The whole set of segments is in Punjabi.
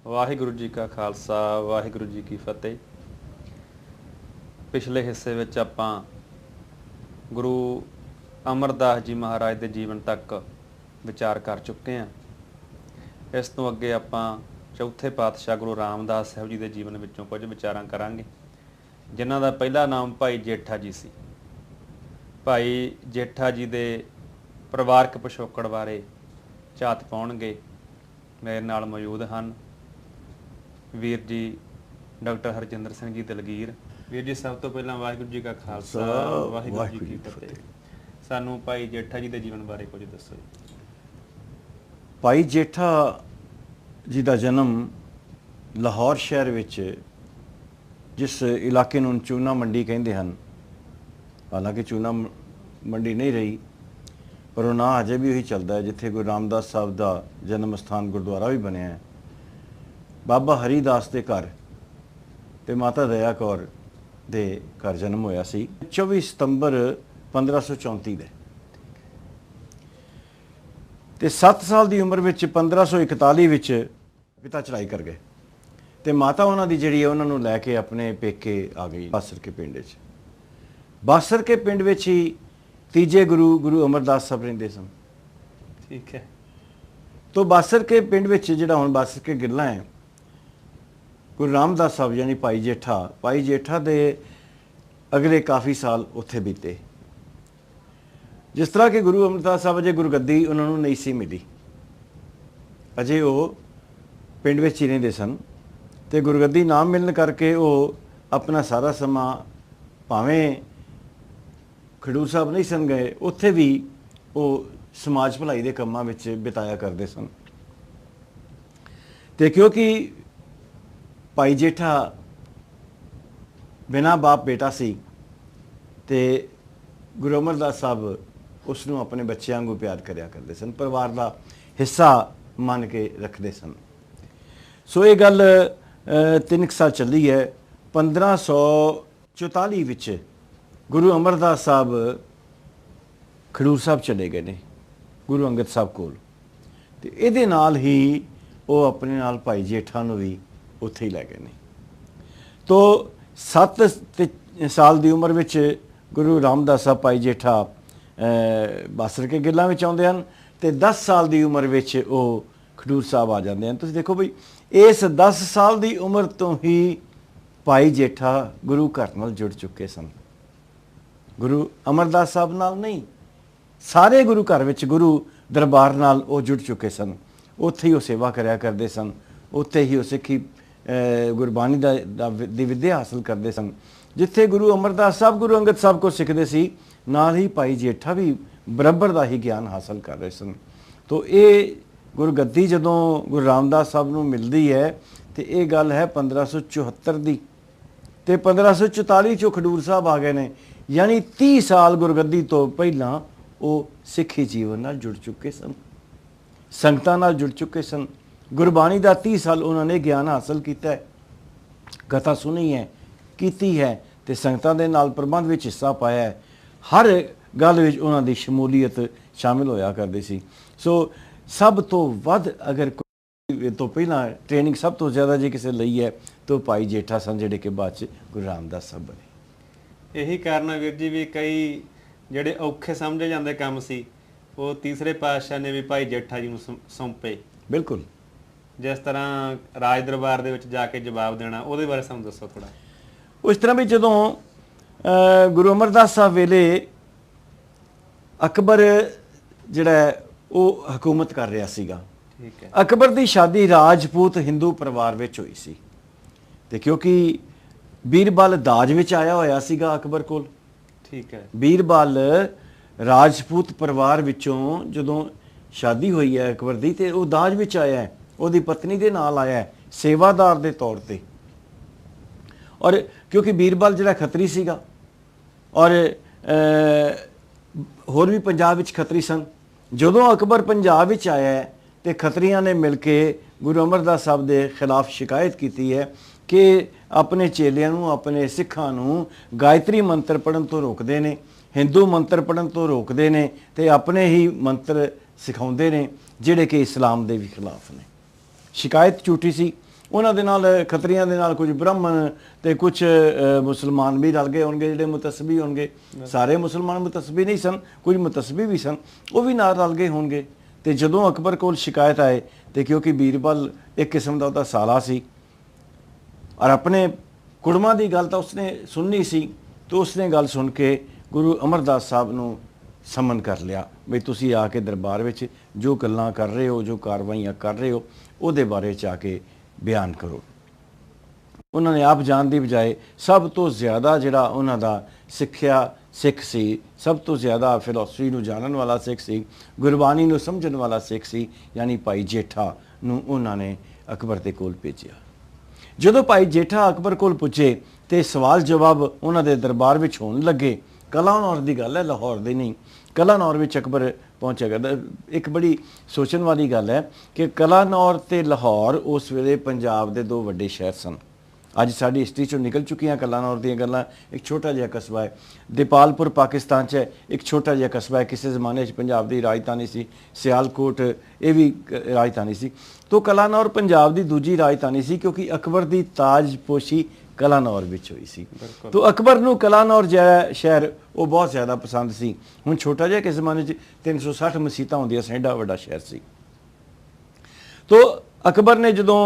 ਵਾਹਿਗੁਰੂ जी का खालसा वाहिगुरू जी की फतेह। पिछले हिस्से ਵਿੱਚ ਆਪਾਂ ਗੁਰੂ ਅਮਰਦਾਸ ਜੀ ਮਹਾਰਾਜ ਦੇ ਜੀਵਨ ਤੱਕ ਵਿਚਾਰ ਕਰ ਚੁੱਕੇ ਹਾਂ। ਇਸ ਤੋਂ ਅੱਗੇ ਆਪਾਂ ਚੌਥੇ ਪਾਤਸ਼ਾਹ ਗੁਰੂ ਰਾਮਦਾਸ ਸਾਹਿਬ ਜੀ ਦੇ ਜੀਵਨ ਵਿੱਚੋਂ ਕੁਝ ਵਿਚਾਰਾਂ ਕਰਾਂਗੇ, ਜਿਨ੍ਹਾਂ ਦਾ ਪਹਿਲਾ ਨਾਮ ਭਾਈ ਜੇਠਾ ਜੀ ਸੀ। ਭਾਈ ਜੇਠਾ ਜੀ ਦੇ ਪਰਿਵਾਰਕ ਪਿਛੋਕੜ ਬਾਰੇ ਝਾਤ ਪਾਉਣਗੇ ਮੇਰੇ ਨਾਲ ਮੌਜੂਦ ਹਨ ਵੀਰ ਜੀ ਡਾਕਟਰ ਹਰਜਿੰਦਰ ਸਿੰਘ ਜੀ ਦਲਗੀਰ। ਵੀਰ ਜੀ ਸਭ ਤੋਂ ਪਹਿਲਾਂ ਵਾਹਿਗੁਰੂ ਜੀ ਕਾ ਖਾਲਸਾ ਵਾਹਿਗੁਰੂ ਜੀ ਕੀ ਫਤਿਹ। ਸਾਨੂੰ ਭਾਈ ਜੇਠਾ ਜੀ ਦੇ ਜੀਵਨ ਬਾਰੇ ਕੁਝ ਦੱਸੋ ਜੀ। ਭਾਈ ਜੇਠਾ ਜੀ ਦਾ ਜਨਮ ਲਾਹੌਰ ਸ਼ਹਿਰ ਵਿੱਚ, ਜਿਸ ਇਲਾਕੇ ਨੂੰ ਚੂਨਾ ਮੰਡੀ ਕਹਿੰਦੇ ਹਨ, ਹਾਲਾਂਕਿ ਚੂਨਾ ਮੰਡੀ ਨਹੀਂ ਰਹੀ, ਪਰ ਉਹ ਨਾਂ ਅਜੇ ਵੀ ਉਹੀ ਚੱਲਦਾ ਹੈ ਜਿੱਥੇ ਗੁਰੂ ਰਾਮਦਾਸ ਸਾਹਿਬ ਦਾ ਜਨਮ ਸਥਾਨ ਗੁਰਦੁਆਰਾ ਵੀ ਬਣਿਆ ਹੈ। ਬਾਬਾ ਹਰੀਦਾਸ ਦੇ ਘਰ ਤੇ ਮਾਤਾ ਦਇਆ ਕੌਰ ਦੇ ਘਰ ਜਨਮ ਹੋਇਆ ਸੀ 24 ਸਤੰਬਰ 1534 ਦੇ, ਤੇ 7 ਸਾਲ ਦੀ ਉਮਰ ਵਿੱਚ 1541 ਵਿੱਚ ਪਿਤਾ ਚੜਾਈ ਕਰ ਗਏ ਤੇ ਮਾਤਾ ਉਹਨਾਂ ਦੀ ਜਿਹੜੀ ਹੈ ਉਹਨਾਂ ਨੂੰ ਲੈ ਕੇ ਆਪਣੇ ਪੇਕੇ ਆ ਗਈ ਬਾਸਰ ਕੇ ਪਿੰਡ ਵਿੱਚ। ਬਾਸਰ ਕੇ ਪਿੰਡ ਵਿੱਚ ਹੀ ਤੀਜੇ ਗੁਰੂ ਅਮਰਦਾਸ ਸਾਹਿਬ ਰਹਿੰਦੇ ਸਨ। ਠੀਕ ਹੈ। ਤੋਂ ਬਾਸਰ ਕੇ ਪਿੰਡ ਵਿੱਚ ਜਿਹੜਾ ਹੁਣ ਬਾਸਰ ਕੇ ਗਿੱਲਾ ਹੈ, ਗੁਰੂ ਰਾਮਦਾਸ ਸਾਹਿਬ ਯਾਨੀ ਭਾਈ ਜੇਠਾ ਦੇ ਅਗਲੇ ਕਾਫੀ ਸਾਲ ਉੱਥੇ ਬੀਤੇ। ਜਿਸ ਤਰ੍ਹਾਂ ਕਿ ਗੁਰੂ ਅਮਰਦਾਸ ਸਾਹਿਬ ਅਜੇ ਗੁਰਗੱਦੀ ਉਹਨਾਂ ਨੂੰ ਨਹੀਂ ਸੀ ਮਿਲੀ, ਅਜੇ ਉਹ ਪਿੰਡ ਵਿੱਚ ਹੀ ਰਹਿੰਦੇ ਸਨ, ਤੇ ਗੁਰਗੱਦੀ ਨਾ ਮਿਲਣ ਕਰਕੇ ਉਹ ਆਪਣਾ ਸਾਰਾ ਸਮਾਂ ਭਾਵੇਂ ਖਡੂਰ ਸਾਹਿਬ ਨਹੀਂ ਸਨ ਗਏ, ਉੱਥੇ ਵੀ ਉਹ ਸਮਾਜ ਭਲਾਈ ਦੇ ਕੰਮਾਂ ਵਿੱਚ ਬਿਤਾਇਆ ਕਰਦੇ ਸਨ। ਤੇ ਕਿਉਂਕਿ ਭਾਈ ਜੇਠਾ ਬਿਨਾਂ ਬਾਪ ਬੇਟਾ ਸੀ, ਤੇ ਗੁਰੂ ਅਮਰਦਾਸ ਸਾਹਿਬ ਉਸ ਨੂੰ ਆਪਣੇ ਬੱਚਿਆਂ ਵਾਂਗੂ ਪਿਆਰ ਕਰਿਆ ਕਰਦੇ ਸਨ, ਪਰਿਵਾਰ ਦਾ ਹਿੱਸਾ ਮੰਨ ਕੇ ਰੱਖਦੇ ਸਨ। ਸੋ ਇਹ ਗੱਲ 3 ਸਾਲ ਚੱਲੀ ਹੈ। 1544 ਵਿੱਚ ਗੁਰੂ ਅਮਰਦਾਸ ਸਾਹਿਬ ਖਡੂਰ ਸਾਹਿਬ ਚਲੇ ਗਏ ਨੇ ਗੁਰੂ ਅੰਗਦ ਸਾਹਿਬ ਕੋਲ, ਤੇ ਇਹਦੇ ਨਾਲ ਹੀ ਉਹ ਆਪਣੇ ਨਾਲ ਭਾਈ ਜੇਠਾ ਨੂੰ ਵੀ ਉੱਥੇ ਹੀ ਲੈ ਗਏ ਨੇ। ਤੋ 7 ਸਾਲ ਦੀ ਉਮਰ ਵਿੱਚ ਗੁਰੂ ਰਾਮਦਾਸ ਸਾਹਿਬ ਭਾਈ ਜੇਠਾ ਬਾਸਰ ਕੇ ਗਿੱਲਾਂ ਵਿੱਚ ਆਉਂਦੇ ਹਨ, ਤੇ 10 ਸਾਲ ਦੀ ਉਮਰ ਵਿੱਚ ਉਹ ਖਡੂਰ ਸਾਹਿਬ ਆ ਜਾਂਦੇ ਹਨ। ਤੁਸੀਂ ਦੇਖੋ ਬਈ, ਇਸ 10 ਸਾਲ ਦੀ ਉਮਰ ਤੋਂ ਹੀ ਭਾਈ ਜੇਠਾ ਗੁਰੂ ਘਰ ਨਾਲ ਜੁੜ ਚੁੱਕੇ ਸਨ। ਗੁਰੂ ਅਮਰਦਾਸ ਸਾਹਿਬ ਨਾਲ ਨਹੀਂ, ਸਾਰੇ ਗੁਰੂ ਘਰ ਵਿੱਚ ਗੁਰੂ ਦਰਬਾਰ ਨਾਲ ਉਹ ਜੁੜ ਚੁੱਕੇ ਸਨ। ਉੱਥੇ ਹੀ ਉਹ ਸੇਵਾ ਕਰਿਆ ਕਰਦੇ ਸਨ, ਉੱਥੇ ਹੀ ਉਹ ਸਿੱਖੀ ਗੁਰਬਾਣੀ ਦੀ ਵਿੱਦਿਆ ਹਾਸਲ ਕਰਦੇ ਸਨ। ਜਿੱਥੇ ਗੁਰੂ ਅਮਰਦਾਸ ਸਾਹਿਬ ਗੁਰੂ ਅੰਗਦ ਸਾਹਿਬ ਕੋਲ ਸਿੱਖਦੇ ਸੀ, ਨਾਲ ਹੀ ਭਾਈ ਜੇਠਾ ਵੀ ਬਰਾਬਰ ਦਾ ਹੀ ਗਿਆਨ ਹਾਸਲ ਕਰ ਰਹੇ ਸਨ। ਤੋ ਇਹ ਗੁਰਗੱਦੀ ਜਦੋਂ ਗੁਰੂ ਰਾਮਦਾਸ ਸਾਹਿਬ ਨੂੰ ਮਿਲਦੀ ਹੈ, ਤੇ ਇਹ ਗੱਲ ਹੈ 1574 ਦੀ, ਤੇ 1544 'ਚੋਂ ਖਡੂਰ ਸਾਹਿਬ ਆ ਗਏ ਨੇ, ਯਾਨੀ 30 ਸਾਲ ਗੁਰਗੱਦੀ ਤੋਂ ਪਹਿਲਾਂ ਉਹ ਸਿੱਖੀ ਜੀਵਨ ਨਾਲ ਜੁੜ ਚੁੱਕੇ ਸਨ, ਸੰਗਤਾਂ ਨਾਲ ਜੁੜ ਚੁੱਕੇ ਸਨ। ਗੁਰਬਾਣੀ ਦਾ 30 ਸਾਲ ਉਹਨਾਂ ਨੇ ਗਿਆਨ ਹਾਸਲ ਕੀਤਾ ਹੈ, ਕਥਾ ਸੁਣੀ ਹੈ, ਕੀਤੀ ਹੈ, ਤੇ ਸੰਗਤਾਂ ਦੇ ਨਾਲ ਪ੍ਰਬੰਧ ਵਿੱਚ ਹਿੱਸਾ ਪਾਇਆ ਹੈ। ਹਰ ਗੱਲ ਵਿੱਚ ਉਹਨਾਂ ਦੀ ਸ਼ਮੂਲੀਅਤ ਸ਼ਾਮਿਲ ਹੋਇਆ ਕਰਦੀ ਸੀ। ਸੋ ਸਭ ਤੋਂ ਵੱਧ ਅਗਰ ਕੋਈ ਤੋਂ ਪਹਿਲਾਂ ਟ੍ਰੇਨਿੰਗ ਸਭ ਤੋਂ ਜ਼ਿਆਦਾ ਜੇ ਕਿਸੇ ਲਈ ਹੈ ਤਾਂ ਭਾਈ ਜੇਠਾ ਸਨ, ਜਿਹੜੇ ਕਿ ਬਾਅਦ 'ਚ ਗੁਰੂ ਰਾਮਦਾਸ ਸਾਹਿਬ ਬਣੇ। ਇਹੀ ਕਾਰਨ ਹੈ ਵੀਰ ਜੀ ਵੀ ਕਈ ਜਿਹੜੇ ਔਖੇ ਸਮਝੇ ਜਾਂਦੇ ਕੰਮ ਸੀ, ਉਹ ਤੀਸਰੇ ਪਾਤਸ਼ਾਹ ਨੇ ਵੀ ਭਾਈ ਜੇਠਾ ਜੀ ਨੂੰ ਸੌਂਪੇ। ਬਿਲਕੁਲ। ਜਿਸ ਤਰ੍ਹਾਂ ਰਾਜ ਦਰਬਾਰ ਦੇ ਵਿੱਚ ਜਾ ਕੇ ਜਵਾਬ ਦੇਣਾ, ਉਹਦੇ ਬਾਰੇ ਸਾਨੂੰ ਦੱਸੋ ਥੋੜਾ। ਉਸ ਤਰ੍ਹਾਂ ਵੀ ਜਦੋਂ ਗੁਰੂ ਅਮਰਦਾਸ ਸਾਹਿਬ ਵੇਲੇ ਅਕਬਰ ਜਿਹੜਾ ਉਹ ਹਕੂਮਤ ਕਰ ਰਿਹਾ ਸੀਗਾ। ਠੀਕ ਹੈ। ਅਕਬਰ ਦੀ ਸ਼ਾਦੀ ਰਾਜਪੂਤ ਹਿੰਦੂ ਪਰਿਵਾਰ ਵਿੱਚ ਹੋਈ ਸੀ, ਤੇ ਕਿਉਂਕਿ ਬੀਰਬਲ ਦਾਜ ਵਿੱਚ ਆਇਆ ਹੋਇਆ ਸੀਗਾ ਅਕਬਰ ਕੋਲ। ਠੀਕ ਹੈ। ਬੀਰਬਲ ਰਾਜਪੂਤ ਪਰਿਵਾਰ ਵਿੱਚੋਂ ਜਦੋਂ ਸ਼ਾਦੀ ਹੋਈ ਹੈ ਅਕਬਰ ਦੀ, ਤੇ ਉਹ ਦਾਜ ਵਿੱਚ ਆਇਆ ਹੈ, ਉਹਦੀ ਪਤਨੀ ਦੇ ਨਾਲ ਆਇਆ ਹੈ ਸੇਵਾਦਾਰ ਦੇ ਤੌਰ ਤੇ। ਔਰ ਕਿਉਂਕਿ ਬੀਰਬਲ ਜਿਹੜਾ ਖੱਤਰੀ ਸੀਗਾ, ਔਰ ਹੋਰ ਵੀ ਪੰਜਾਬ ਵਿੱਚ ਖੱਤਰੀ ਸਨ, ਜਦੋਂ ਅਕਬਰ ਪੰਜਾਬ ਵਿੱਚ ਆਇਆ ਹੈ ਤੇ ਖੱਤਰੀਆਂ ਨੇ ਮਿਲ ਕੇ ਗੁਰੂ ਅਮਰਦਾਸ ਸਾਹਿਬ ਦੇ ਖਿਲਾਫ ਸ਼ਿਕਾਇਤ ਕੀਤੀ ਹੈ ਕਿ ਆਪਣੇ ਚੇਲਿਆਂ ਨੂੰ, ਆਪਣੇ ਸਿੱਖਾਂ ਨੂੰ ਗਾਇਤਰੀ ਮੰਤਰ ਪੜ੍ਹਨ ਤੋਂ ਰੋਕਦੇ ਨੇ, ਹਿੰਦੂ ਮੰਤਰ ਪੜ੍ਹਨ ਤੋਂ ਰੋਕਦੇ ਨੇ, ਤੇ ਆਪਣੇ ਹੀ ਮੰਤਰ ਸਿਖਾਉਂਦੇ ਨੇ ਜਿਹੜੇ ਕਿ ਇਸਲਾਮ ਦੇ ਵੀ ਖਿਲਾਫ ਨੇ। ਸ਼ਿਕਾਇਤ ਝੂਠੀ ਸੀ, ਉਹਨਾਂ ਦੇ ਨਾਲ ਖੱਤਰੀਆਂ ਦੇ ਨਾਲ ਕੁਝ ਬ੍ਰਾਹਮਣ ਤੇ ਕੁਝ ਮੁਸਲਮਾਨ ਵੀ ਰਲ ਗਏ ਹੋਣਗੇ, ਜਿਹੜੇ ਮੁਤਸਬੀ ਹੋਣਗੇ। ਸਾਰੇ ਮੁਸਲਮਾਨ ਮੁਤਸਬੀ ਨਹੀਂ ਸਨ, ਕੁਝ ਮੁਤਸਬੀ ਵੀ ਸਨ, ਉਹ ਵੀ ਨਾਲ ਰਲ ਗਏ ਹੋਣਗੇ। ਤੇ ਜਦੋਂ ਅਕਬਰ ਕੋਲ ਸ਼ਿਕਾਇਤ ਆਏ ਤੇ ਕਿਉਂਕਿ ਬੀਰਬਲ ਇੱਕ ਕਿਸਮ ਦਾ ਉਹਦਾ ਸਾਲਾ ਸੀ ਔਰ ਆਪਣੇ ਕੁੜਮਾਂ ਦੀ ਗੱਲ ਤਾਂ ਉਸਨੇ ਸੁਣਨੀ ਸੀ, ਤਾਂ ਉਸਨੇ ਗੱਲ ਸੁਣ ਕੇ ਗੁਰੂ ਅਮਰਦਾਸ ਸਾਹਿਬ ਨੂੰ ਸਮਨ ਕਰ ਲਿਆ ਵੀ ਤੁਸੀਂ ਆ ਕੇ ਦਰਬਾਰ ਵਿੱਚ ਜੋ ਗੱਲਾਂ ਕਰ ਰਹੇ ਹੋ, ਜੋ ਕਾਰਵਾਈਆਂ ਕਰ ਰਹੇ ਹੋ, ਉਹਦੇ ਬਾਰੇ 'ਚ ਆ ਕੇ ਬਿਆਨ ਕਰੋ। ਉਹਨਾਂ ਨੇ ਆਪ ਜਾਣ ਦੀ ਬਜਾਏ ਸਭ ਤੋਂ ਜ਼ਿਆਦਾ ਜਿਹੜਾ ਉਹਨਾਂ ਦਾ ਸਿੱਖਿਆ ਸਿੱਖ ਸੀ, ਸਭ ਤੋਂ ਜ਼ਿਆਦਾ ਫਿਲਾਸਫੀ ਨੂੰ ਜਾਣਨ ਵਾਲਾ ਸਿੱਖ ਸੀ, ਗੁਰਬਾਣੀ ਨੂੰ ਸਮਝਣ ਵਾਲਾ ਸਿੱਖ ਸੀ, ਯਾਨੀ ਭਾਈ ਜੇਠਾ ਨੂੰ ਉਹਨਾਂ ਨੇ ਅਕਬਰ ਦੇ ਕੋਲ ਭੇਜਿਆ। ਜਦੋਂ ਭਾਈ ਜੇਠਾ ਅਕਬਰ ਕੋਲ ਪੁੱਜੇ ਤੇ ਸਵਾਲ ਜਵਾਬ ਉਹਨਾਂ ਦੇ ਦਰਬਾਰ ਵਿੱਚ ਹੋਣ ਲੱਗੇ। ਕਲਾਨੌਰ ਦੀ ਗੱਲ ਹੈ, ਲਾਹੌਰ ਦੀ ਨਹੀਂ। ਕਲਾਨੌਰ ਵਿੱਚ ਅਕਬਰ ਪਹੁੰਚਿਆ। ਇੱਕ ਬੜੀ ਸੋਚਣ ਵਾਲੀ ਗੱਲ ਹੈ ਕਿ ਕਲਾਨੌਰ ਤੇ ਲਾਹੌਰ ਉਸ ਵੇਲੇ ਪੰਜਾਬ ਦੇ ਦੋ ਵੱਡੇ ਸ਼ਹਿਰ ਸਨ। ਅੱਜ ਸਾਡੀ ਹਿਸਟਰੀ ਚੋਂ ਨਿਕਲ ਚੁੱਕੀਆਂ ਕਲਾਨੌਰ ਦੀਆਂ ਗੱਲਾਂ। ਇੱਕ ਛੋਟਾ ਜਿਹਾ ਕਸਬਾ ਹੈ, ਦੀਪਾਲਪੁਰ ਪਾਕਿਸਤਾਨ 'ਚ ਹੈ, ਇੱਕ ਛੋਟਾ ਜਿਹਾ ਕਸਬਾ ਹੈ, ਕਿਸੇ ਜ਼ਮਾਨੇ 'ਚ ਪੰਜਾਬ ਦੀ ਰਾਜਧਾਨੀ ਸੀ। ਸਿਆਲਕੋਟ ਇਹ ਵੀ ਰਾਜਧਾਨੀ ਸੀ। ਤੋਂ ਕਲਾਨੌਰ ਪੰਜਾਬ ਦੀ ਦੂਜੀ ਰਾਜਧਾਨੀ ਸੀ ਕਿਉਂਕਿ ਅਕਬਰ ਦੀ ਤਾਜਪੋਸ਼ੀ ਕਲਾਨੌਰ ਵਿੱਚ ਹੋਈ ਸੀ। ਤੋਂ ਅਕਬਰ ਨੂੰ ਕਲਾਨੌਰ ਜਿਹੜਾ ਸ਼ਹਿਰ ਉਹ ਬਹੁਤ ਜ਼ਿਆਦਾ ਪਸੰਦ ਸੀ। ਹੁਣ ਛੋਟਾ ਜਿਹਾ ਕਿਸ ਜ਼ਮਾਨੇ 'ਚ 360 ਮਸੀਤਾਂ ਹੁੰਦੀਆਂ ਸੀ, ਐਡਾ ਵੱਡਾ ਸ਼ਹਿਰ ਸੀ। ਤੋਂ ਅਕਬਰ ਨੇ ਜਦੋਂ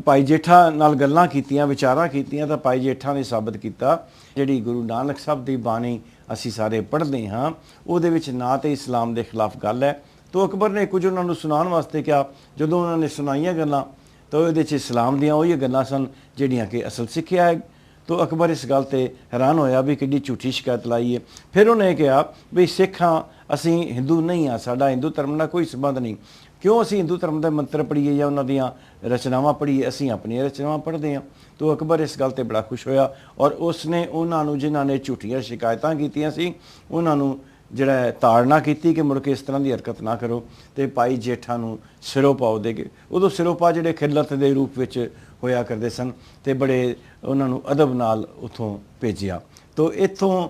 ਭਾਈ ਜੇਠਾ ਨਾਲ ਗੱਲਾਂ ਕੀਤੀਆਂ, ਵਿਚਾਰਾਂ ਕੀਤੀਆਂ, ਤਾਂ ਭਾਈ ਜੇਠਾ ਨੇ ਸਾਬਤ ਕੀਤਾ ਜਿਹੜੀ ਗੁਰੂ ਨਾਨਕ ਸਾਹਿਬ ਦੀ ਬਾਣੀ ਅਸੀਂ ਸਾਰੇ ਪੜ੍ਹਦੇ ਹਾਂ ਉਹਦੇ ਵਿੱਚ ਨਾ ਤੇ ਇਸਲਾਮ ਦੇ ਖਿਲਾਫ ਗੱਲ ਹੈ। ਤੋਂ ਅਕਬਰ ਨੇ ਕੁਝ ਉਹਨਾਂ ਨੂੰ ਸੁਣਾਉਣ ਵਾਸਤੇ ਕਿਹਾ। ਜਦੋਂ ਉਹਨਾਂ ਨੇ ਸੁਣਾਈਆਂ ਗੱਲਾਂ ਤਾਂ ਉਹਦੇ 'ਚ ਇਸਲਾਮ ਦੀਆਂ ਉਹੀ ਗੱਲਾਂ ਸਨ ਜਿਹੜੀਆਂ ਕਿ ਅਸਲ ਸਿੱਖਿਆ ਹੈ। ਤੋਂ ਅਕਬਰ ਇਸ ਗੱਲ ਤੇ ਹੈਰਾਨ ਹੋਇਆ ਵੀ ਕਿੱਡੀ ਝੂਠੀ ਸ਼ਿਕਾਇਤ ਲਾਈ ਹੈ। ਫਿਰ ਉਹਨੇ ਕਿਹਾ ਵੀ ਸਿੱਖ ਹਾਂ, ਅਸੀਂ ਹਿੰਦੂ ਨਹੀਂ ਹਾਂ, ਸਾਡਾ ਹਿੰਦੂ ਧਰਮ ਨਾਲ ਕੋਈ ਸੰਬੰਧ ਨਹੀਂ। ਕਿਉਂ ਅਸੀਂ ਹਿੰਦੂ ਧਰਮ ਦੇ ਮੰਤਰ ਪੜ੍ਹੀਏ ਜਾਂ ਉਹਨਾਂ ਦੀਆਂ ਰਚਨਾਵਾਂ ਪੜ੍ਹੀਏ, ਅਸੀਂ ਆਪਣੀਆਂ ਰਚਨਾਵਾਂ ਪੜ੍ਹਦੇ ਹਾਂ। ਤੋਂ ਅਕਬਰ ਇਸ ਗੱਲ ਤੇ ਬੜਾ ਖੁਸ਼ ਹੋਇਆ ਔਰ ਉਸਨੇ ਉਹਨਾਂ ਨੂੰ ਜਿਨ੍ਹਾਂ ਨੇ ਝੂਠੀਆਂ ਸ਼ਿਕਾਇਤਾਂ ਕੀਤੀਆਂ ਸੀ ਉਹਨਾਂ ਨੂੰ ਜਿਹੜਾ ਤਾੜਨਾ ਕੀਤੀ ਕਿ ਮੁੜ ਕੇ ਇਸ ਤਰ੍ਹਾਂ ਦੀ ਹਰਕਤ ਨਾ ਕਰੋ ਤੇ ਭਾਈ ਜੇਠਾ ਨੂੰ ਸਿਰੋਪਾਓ ਦੇ ਗਏ। ਉਦੋਂ ਸਿਰੋਪਾ ਜਿਹੜੇ ਖਿਲਤ ਦੇ ਰੂਪ ਵਿੱਚ ਹੋਇਆ ਕਰਦੇ ਸਨ ਤੇ ਬੜੇ ਉਹਨਾਂ ਨੂੰ ਅਦਬ ਨਾਲ ਉੱਥੋਂ ਭੇਜਿਆ। ਤੋਂ ਇੱਥੋਂ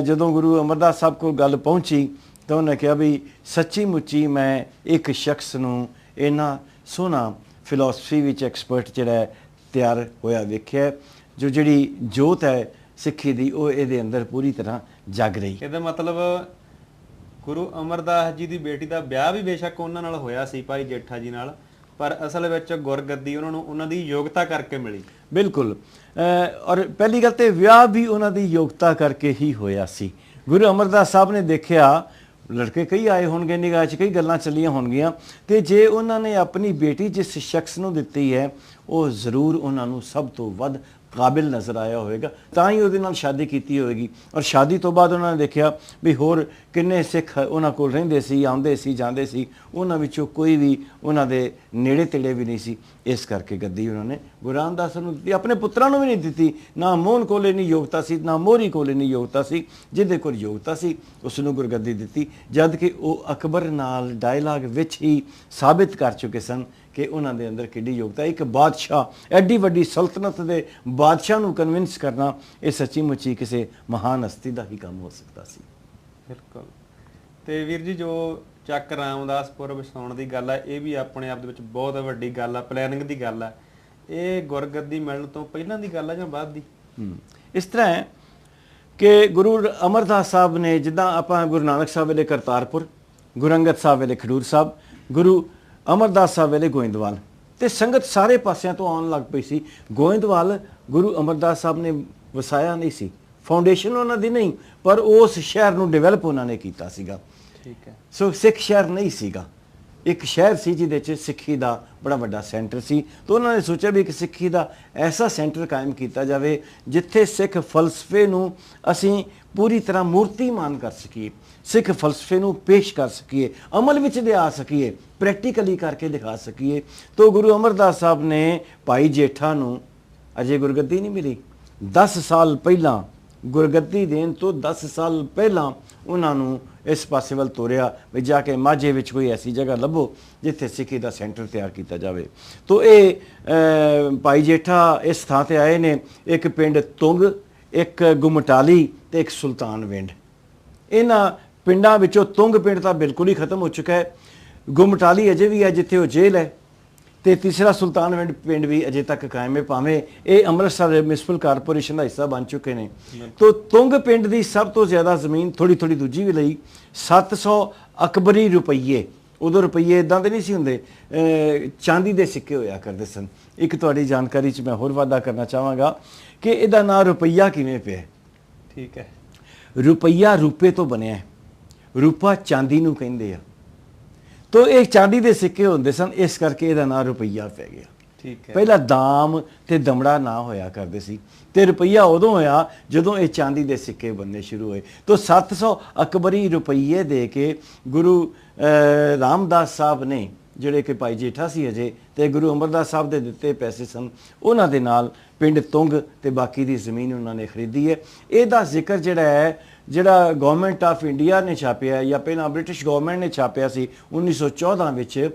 ਜਦੋਂ ਗੁਰੂ ਅਮਰਦਾਸ ਸਾਹਿਬ ਕੋਲ ਗੱਲ ਪਹੁੰਚੀ ਤਾਂ ਉਹਨੇ ਕਿਹਾ ਵੀ ਸੱਚੀ ਮੁੱਚੀ ਮੈਂ ਇੱਕ ਸ਼ਖਸ ਨੂੰ ਇੰਨਾ ਸੋਹਣਾ ਫਿਲਾਸਫੀ ਵਿੱਚ ਐਕਸਪਰਟ ਜਿਹੜਾ ਤਿਆਰ ਹੋਇਆ ਵੇਖਿਆ, ਜੋ ਜਿਹੜੀ ਜੋਤ ਹੈ ਸਿੱਖੀ ਦੀ ਉਹ ਇਹਦੇ ਅੰਦਰ ਪੂਰੀ ਤਰ੍ਹਾਂ ਜਗ ਰਹੀ। ਇਹਦਾ ਮਤਲਬ ਗੁਰੂ ਅਮਰਦਾਸ ਜੀ ਦੀ ਬੇਟੀ ਦਾ ਵਿਆਹ ਵੀ ਬੇਸ਼ੱਕ ਉਹਨਾਂ ਨਾਲ ਹੋਇਆ ਸੀ, ਭਾਈ ਜੇਠਾ ਜੀ ਨਾਲ, ਪਰ ਅਸਲ ਵਿੱਚ ਗੁਰਗੱਦੀ ਉਹਨਾਂ ਨੂੰ ਉਹਨਾਂ ਦੀ ਯੋਗਤਾ ਕਰਕੇ ਮਿਲੀ। ਬਿਲਕੁਲ। ਔਰ ਪਹਿਲੀ ਗੱਲ ਤੇ ਵਿਆਹ ਵੀ ਉਹਨਾਂ ਦੀ ਯੋਗਤਾ ਕਰਕੇ ਹੀ ਹੋਇਆ ਸੀ। ਗੁਰੂ ਅਮਰਦਾਸ ਸਾਹਿਬ ਨੇ ਦੇਖਿਆ ਲੜਕੇ ਕਈ ਆਏ ਹੋਣਗੇ, ਨਿਗਾਹ 'ਚ ਕਈ ਗੱਲਾਂ ਚੱਲੀਆਂ ਹੋਣਗੀਆਂ ਕਿ ਜੇ ਉਹਨਾਂ ਨੇ ਆਪਣੀ ਬੇਟੀ ਜਿਸ ਸ਼ਖਸ ਨੂੰ ਦਿੱਤੀ ਹੈ ਉਹ ਜ਼ਰੂਰ ਉਹਨਾਂ ਨੂੰ ਸਭ ਤੋਂ ਵੱਧ ਕਾਬਿਲ ਨਜ਼ਰ ਆਇਆ ਹੋਵੇਗਾ, ਤਾਂ ਹੀ ਉਹਦੇ ਨਾਲ ਸ਼ਾਦੀ ਕੀਤੀ ਹੋਵੇਗੀ। ਔਰ ਸ਼ਾਦੀ ਤੋਂ ਬਾਅਦ ਉਹਨਾਂ ਨੇ ਦੇਖਿਆ ਵੀ ਹੋਰ ਕਿੰਨੇ ਸਿੱਖ ਉਹਨਾਂ ਕੋਲ ਰਹਿੰਦੇ ਸੀ, ਆਉਂਦੇ ਸੀ, ਜਾਂਦੇ ਸੀ, ਉਹਨਾਂ ਵਿੱਚੋਂ ਕੋਈ ਵੀ ਉਹਨਾਂ ਦੇ ਨੇੜੇ ਤੇੜੇ ਵੀ ਨਹੀਂ ਸੀ। ਇਸ ਕਰਕੇ ਗੱਦੀ ਉਹਨਾਂ ਨੇ ਗੁਰੂ ਰਾਮਦਾਸ ਨੂੰ ਦਿੱਤੀ, ਆਪਣੇ ਪੁੱਤਰਾਂ ਨੂੰ ਵੀ ਨਹੀਂ ਦਿੱਤੀ। ਨਾ ਮੋਹਨ ਕੋਲ ਇੰਨੀ ਯੋਗਤਾ ਸੀ, ਨਾ ਮੋਹਰੀ ਕੋਲ ਇੰਨੀ ਯੋਗਤਾ ਸੀ। ਜਿਹਦੇ ਕੋਲ ਯੋਗਤਾ ਸੀ ਉਸ ਨੂੰ ਗੁਰਗੱਦੀ ਦਿੱਤੀ, ਜਦ ਕਿ ਉਹ ਅਕਬਰ ਨਾਲ ਡਾਇਲਾਗ ਵਿੱਚ ਹੀ ਸਾਬਿਤ ਕਰ ਚੁੱਕੇ ਸਨ ਕਿ ਉਹਨਾਂ ਦੇ ਅੰਦਰ ਕਿੱਡੀ ਯੋਗਤਾ। ਇੱਕ ਬਾਦਸ਼ਾਹ, ਐਡੀ ਵੱਡੀ ਸਲਤਨਤ ਦੇ ਬਾਦਸ਼ਾਹ ਨੂੰ ਕਨਵਿੰਸ ਕਰਨਾ ਇਹ ਸੱਚੀ ਮੁੱਚੀ ਕਿਸੇ ਮਹਾਨ ਹਸਤੀ ਦਾ ਹੀ ਕੰਮ ਹੋ ਸਕਦਾ ਸੀ। ਬਿਲਕੁਲ। ਤੇ ਵੀਰ ਜੀ, ਜੋ ਚੱਕ ਰਾਮਦਾਸਪੁਰ ਵਸਾਉਣ ਦੀ ਗੱਲ ਹੈ, ਇਹ ਵੀ ਆਪਣੇ ਆਪ ਦੇ ਵਿੱਚ ਬਹੁਤ ਵੱਡੀ ਗੱਲ ਹੈ, ਪਲੈਨਿੰਗ ਦੀ ਗੱਲ ਹੈ। ਇਹ ਗੁਰਗੱਦੀ ਮਿਲਣ ਤੋਂ ਪਹਿਲਾਂ ਦੀ ਗੱਲ ਹੈ ਜਾਂ ਬਾਅਦ ਦੀ? ਇਸ ਤਰ੍ਹਾਂ ਹੈ ਕਿ ਗੁਰੂ ਅਮਰਦਾਸ ਸਾਹਿਬ ਨੇ, ਜਿੱਦਾਂ ਆਪਾਂ ਗੁਰੂ ਨਾਨਕ ਸਾਹਿਬ ਵੇਲੇ ਕਰਤਾਰਪੁਰ, ਗੁਰੂ ਅੰਗਦ ਸਾਹਿਬ ਵੇਲੇ ਖਡੂਰ ਸਾਹਿਬ, ਗੁਰੂ ਅਮਰਦਾਸ ਸਾਹਿਬ ਵੇਲੇ ਗੋਇੰਦਵਾਲ, ਤੇ ਸੰਗਤ ਸਾਰੇ ਪਾਸਿਆਂ ਤੋਂ ਆਉਣ ਲੱਗ ਪਈ ਸੀ। ਗੋਇੰਦਵਾਲ ਗੁਰੂ ਅਮਰਦਾਸ ਸਾਹਿਬ ਨੇ ਵਸਾਇਆ ਨਹੀਂ ਸੀ, ਫਾਊਂਡੇਸ਼ਨ ਉਹਨਾਂ ਦੀ ਨਹੀਂ, ਪਰ ਉਸ ਸ਼ਹਿਰ ਨੂੰ ਡਿਵੈਲਪ ਉਹਨਾਂ ਨੇ ਕੀਤਾ ਸੀਗਾ। ਠੀਕ ਹੈ। ਸੋ ਸਿੱਖ ਸ਼ਹਿਰ ਨਹੀਂ ਸੀਗਾ, ਇੱਕ ਸ਼ਹਿਰ ਸੀ ਜਿਹਦੇ 'ਚ ਸਿੱਖੀ ਦਾ ਬੜਾ ਵੱਡਾ ਸੈਂਟਰ ਸੀ। ਤਾਂ ਉਹਨਾਂ ਨੇ ਸੋਚਿਆ ਵੀ ਇੱਕ ਸਿੱਖੀ ਦਾ ਐਸਾ ਸੈਂਟਰ ਕਾਇਮ ਕੀਤਾ ਜਾਵੇ ਜਿੱਥੇ ਸਿੱਖ ਫਲਸਫੇ ਨੂੰ ਅਸੀਂ ਪੂਰੀ ਤਰ੍ਹਾਂ ਮੂਰਤੀਮਾਨ ਕਰ ਸਕੀਏ, ਸਿੱਖ ਫਲਸਫੇ ਨੂੰ ਪੇਸ਼ ਕਰ ਸਕੀਏ, ਅਮਲ ਵਿੱਚ ਲਿਆ ਸਕੀਏ, ਪ੍ਰੈਕਟੀਕਲੀ ਕਰਕੇ ਦਿਖਾ ਸਕੀਏ। ਤਾਂ ਗੁਰੂ ਅਮਰਦਾਸ ਸਾਹਿਬ ਨੇ ਭਾਈ ਜੇਠਾ ਨੂੰ, ਅਜੇ ਗੁਰਗੱਦੀ ਨਹੀਂ ਮਿਲੀ, 10 ਸਾਲ ਪਹਿਲਾਂ, ਗੁਰਗੱਦੀ ਦੇਣ ਤੋਂ 10 ਸਾਲ ਪਹਿਲਾਂ ਉਹਨਾਂ ਨੂੰ ਇਸ ਪਾਸੇ ਵੱਲ ਤੋਰਿਆ ਵੀ ਜਾ ਕੇ ਮਾਝੇ ਵਿੱਚ ਕੋਈ ਐਸੀ ਜਗ੍ਹਾ ਲੱਭੋ ਜਿੱਥੇ ਸਿੱਖੀ ਦਾ ਸੈਂਟਰ ਤਿਆਰ ਕੀਤਾ ਜਾਵੇ। ਤੋ ਇਹ ਭਾਈ ਜੇਠਾ ਇਸ ਥਾਂ ਤੇ ਆਏ ਨੇ। ਇੱਕ ਪਿੰਡ ਤੁੰਗ, ਇੱਕ ਗੁਮਟਾਲੀ ਤੇ ਇੱਕ ਸੁਲਤਾਨਵਿੰਡ। ਇਹਨਾਂ ਪਿੰਡਾਂ ਵਿੱਚੋਂ ਤੁੰਗ ਪਿੰਡ ਤਾਂ ਬਿਲਕੁਲ ਹੀ ਖਤਮ ਹੋ ਚੁੱਕਾ ਹੈ। ਗੁਮਟਾਲੀ ਅਜੇ ਵੀ ਹੈ ਜਿੱਥੇ ਉਹ ਜੇਲ੍ਹ ਹੈ, ਤੇ ਤੀਸਰਾ ਸੁਲਤਾਨਵਿੰਡ ਪਿੰਡ ਵੀ ਅਜੇ ਤੱਕ ਕਾਇਮ ਹੈ, ਭਾਵੇਂ ਇਹ ਅੰਮ੍ਰਿਤਸਰ ਮਿਊਨਿਸਪਲ ਕਾਰਪੋਰੇਸ਼ਨ ਦਾ ਹਿੱਸਾ ਬਣ ਚੁੱਕੇ ਨੇ। ਤੋ ਤੁੰਗ ਪਿੰਡ ਦੀ ਸਭ ਤੋਂ ਜ਼ਿਆਦਾ ਜ਼ਮੀਨ, ਥੋੜੀ ਥੋੜੀ ਦੂਜੀ ਵੀ ਲਈ, 700 ਅਕਬਰੀ ਰੁਪਈਏ। ਉਦੋਂ ਰੁਪਈਏ ਇਦਾਂ ਦੇ ਨਹੀਂ ਸੀ ਹੁੰਦੇ, ਚਾਂਦੀ ਦੇ ਸਿੱਕੇ ਹੋਇਆ ਕਰਦੇ ਸਨ। ਇੱਕ ਤੁਹਾਡੀ ਜਾਣਕਾਰੀ 'ਚ ਮੈਂ ਹੋਰ ਵਾਧਾ ਕਰਨਾ ਚਾਹਾਂਗਾ ਕਿ ਇਹਦਾ ਨਾਂ ਰੁਪਈਆ ਕਿਵੇਂ ਪਿਆ। ਠੀਕ ਹੈ। ਰੁਪਈਆ ਰੂਪੇ ਤੋਂ ਬਣਿਆ, ਰੂਪਾ ਚਾਂਦੀ ਨੂੰ ਕਹਿੰਦੇ ਆ। ਤੋ ਇਹ ਚਾਂਦੀ ਦੇ ਸਿੱਕੇ ਹੁੰਦੇ ਸਨ, ਇਸ ਕਰਕੇ ਇਹਦਾ ਨਾਂ ਰੁਪਈਆ ਪੈ ਗਿਆ। ਠੀਕ ਹੈ। ਪਹਿਲਾਂ ਦਾਮ ਤੇ ਦਮੜਾ ਨਾ ਹੋਇਆ ਕਰਦੇ ਸੀ, ਤੇ ਰੁਪਈਆ ਉਦੋਂ ਹੋਇਆ ਜਦੋਂ ਇਹ ਚਾਂਦੀ ਦੇ ਸਿੱਕੇ ਬਣਨੇ ਸ਼ੁਰੂ ਹੋਏ। ਤੋ 700 ਅਕਬਰੀ ਰੁਪਈਏ ਦੇ ਕੇ ਗੁਰੂ ਰਾਮਦਾਸ ਸਾਹਿਬ ਨੇ, ਜਿਹੜੇ ਕਿ ਭਾਈ ਜੇਠਾ ਸੀ ਅਜੇ, ਤੇ ਗੁਰੂ ਅਮਰਦਾਸ ਸਾਹਿਬ ਦੇ ਦਿੱਤੇ ਪੈਸੇ ਸਨ, ਉਹਨਾਂ ਦੇ ਨਾਲ ਪਿੰਡ ਤੁੰਗ ਤੇ ਬਾਕੀ ਦੀ ਜ਼ਮੀਨ ਉਹਨਾਂ ਨੇ ਖਰੀਦੀ ਹੈ। ਇਹਦਾ ਜ਼ਿਕਰ ਜਿਹੜਾ ਗਵਰਨਮੈਂਟ ਆਫ ਇੰਡੀਆ ਨੇ ਛਾਪਿਆ, ਜਾਂ ਪਹਿਲਾਂ ਬ੍ਰਿਟਿਸ਼ ਗਵਰਨਮੈਂਟ ਨੇ ਛਾਪਿਆ ਸੀ 1914 ਵਿੱਚ,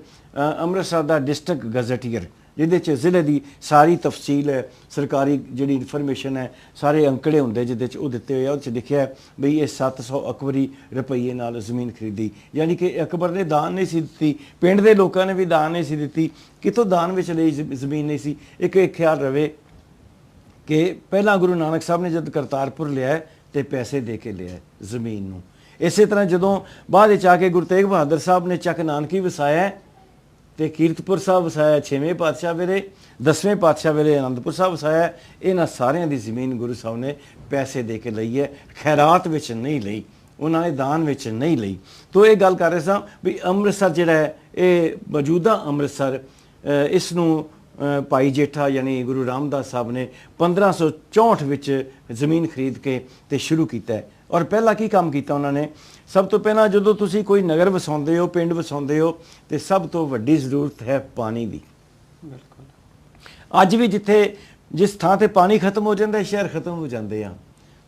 ਅੰਮ੍ਰਿਤਸਰ ਦਾ ਡਿਸਟ੍ਰਿਕਟ ਗਜ਼ਟੀਅਰ, ਜਿਹਦੇ 'ਚ ਜ਼ਿਲ੍ਹੇ ਦੀ ਸਾਰੀ ਤਫਸੀਲ ਹੈ, ਸਰਕਾਰੀ ਜਿਹੜੀ ਇਨਫੋਰਮੇਸ਼ਨ ਹੈ, ਸਾਰੇ ਅੰਕੜੇ ਹੁੰਦੇ ਜਿਹਦੇ 'ਚ ਉਹ ਦਿੱਤੇ ਹੋਏ ਆ। ਉਹ 'ਚ ਲਿਖਿਆ ਬਈ ਇਹ 700 ਅਕਬਰੀ ਰੁਪਈਏ ਨਾਲ ਜ਼ਮੀਨ ਖਰੀਦੀ। ਯਾਨੀ ਕਿ ਅਕਬਰ ਨੇ ਦਾਨ ਨਹੀਂ ਸੀ ਦਿੱਤੀ, ਪਿੰਡ ਦੇ ਲੋਕਾਂ ਨੇ ਵੀ ਦਾਨ ਨਹੀਂ ਸੀ ਦਿੱਤੀ, ਕਿਤੋਂ ਦਾਨ ਵਿੱਚ ਲਈ ਜ਼ਮੀਨ ਨਹੀਂ ਸੀ। ਇੱਕ ਖਿਆਲ ਰਵੇ ਕਿ ਪਹਿਲਾਂ ਗੁਰੂ ਨਾਨਕ ਸਾਹਿਬ ਨੇ ਜਦ ਕਰਤਾਰਪੁਰ ਲਿਆ ਤੇ ਪੈਸੇ ਦੇ ਕੇ ਲਿਆ ਜ਼ਮੀਨ ਨੂੰ। ਇਸੇ ਤਰ੍ਹਾਂ ਜਦੋਂ ਬਾਅਦ ਵਿੱਚ ਆ ਕੇ ਗੁਰੂ ਤੇਗ ਬਹਾਦਰ ਸਾਹਿਬ ਨੇ ਚੱਕ ਨਾਨਕੀ ਵਸਾਇਆ ਤੇ ਕੀਰਤਪੁਰ ਸਾਹਿਬ ਵਸਾਇਆ 6ਵੇਂ ਪਾਤਸ਼ਾਹ ਵੇਲੇ, 10ਵੇਂ ਪਾਤਸ਼ਾਹ ਵੇਲੇ ਆਨੰਦਪੁਰ ਸਾਹਿਬ ਵਸਾਇਆ, ਇਹਨਾਂ ਸਾਰਿਆਂ ਦੀ ਜ਼ਮੀਨ ਗੁਰੂ ਸਾਹਿਬ ਨੇ ਪੈਸੇ ਦੇ ਕੇ ਲਈ ਹੈ, ਖੈਰਾਤ ਵਿੱਚ ਨਹੀਂ ਲਈ, ਉਹਨਾਂ ਨੇ ਦਾਨ ਵਿੱਚ ਨਹੀਂ ਲਈ। ਤੋ ਇਹ ਗੱਲ ਕਰ ਰਹੇ ਸਾਂ ਵੀ ਅੰਮ੍ਰਿਤਸਰ ਜਿਹੜਾ ਹੈ, ਇਹ ਮੌਜੂਦਾ ਅੰਮ੍ਰਿਤਸਰ, ਇਸ ਨੂੰ ਭਾਈ ਜੇਠਾ ਯਾਨੀ ਗੁਰੂ ਰਾਮਦਾਸ ਸਾਹਿਬ ਨੇ 1564 ਵਿੱਚ ਜ਼ਮੀਨ ਖਰੀਦ ਕੇ ਤੇ ਸ਼ੁਰੂ ਕੀਤਾ ਹੈ। ਔਰ ਪਹਿਲਾਂ ਕੀ ਕੰਮ ਕੀਤਾ ਉਹਨਾਂ ਨੇ? ਸਭ ਤੋਂ ਪਹਿਲਾਂ ਜਦੋਂ ਤੁਸੀਂ ਕੋਈ ਨਗਰ ਵਸਾਉਂਦੇ ਹੋ, ਪਿੰਡ ਵਸਾਉਂਦੇ ਹੋ, ਤੇ ਸਭ ਤੋਂ ਵੱਡੀ ਜ਼ਰੂਰਤ ਹੈ ਪਾਣੀ ਦੀ। ਬਿਲਕੁਲ। ਅੱਜ ਵੀ ਜਿਸ ਥਾਂ ਤੇ ਪਾਣੀ ਖਤਮ ਹੋ ਜਾਂਦਾ, ਸ਼ਹਿਰ ਖਤਮ ਹੋ ਜਾਂਦੇ ਆ।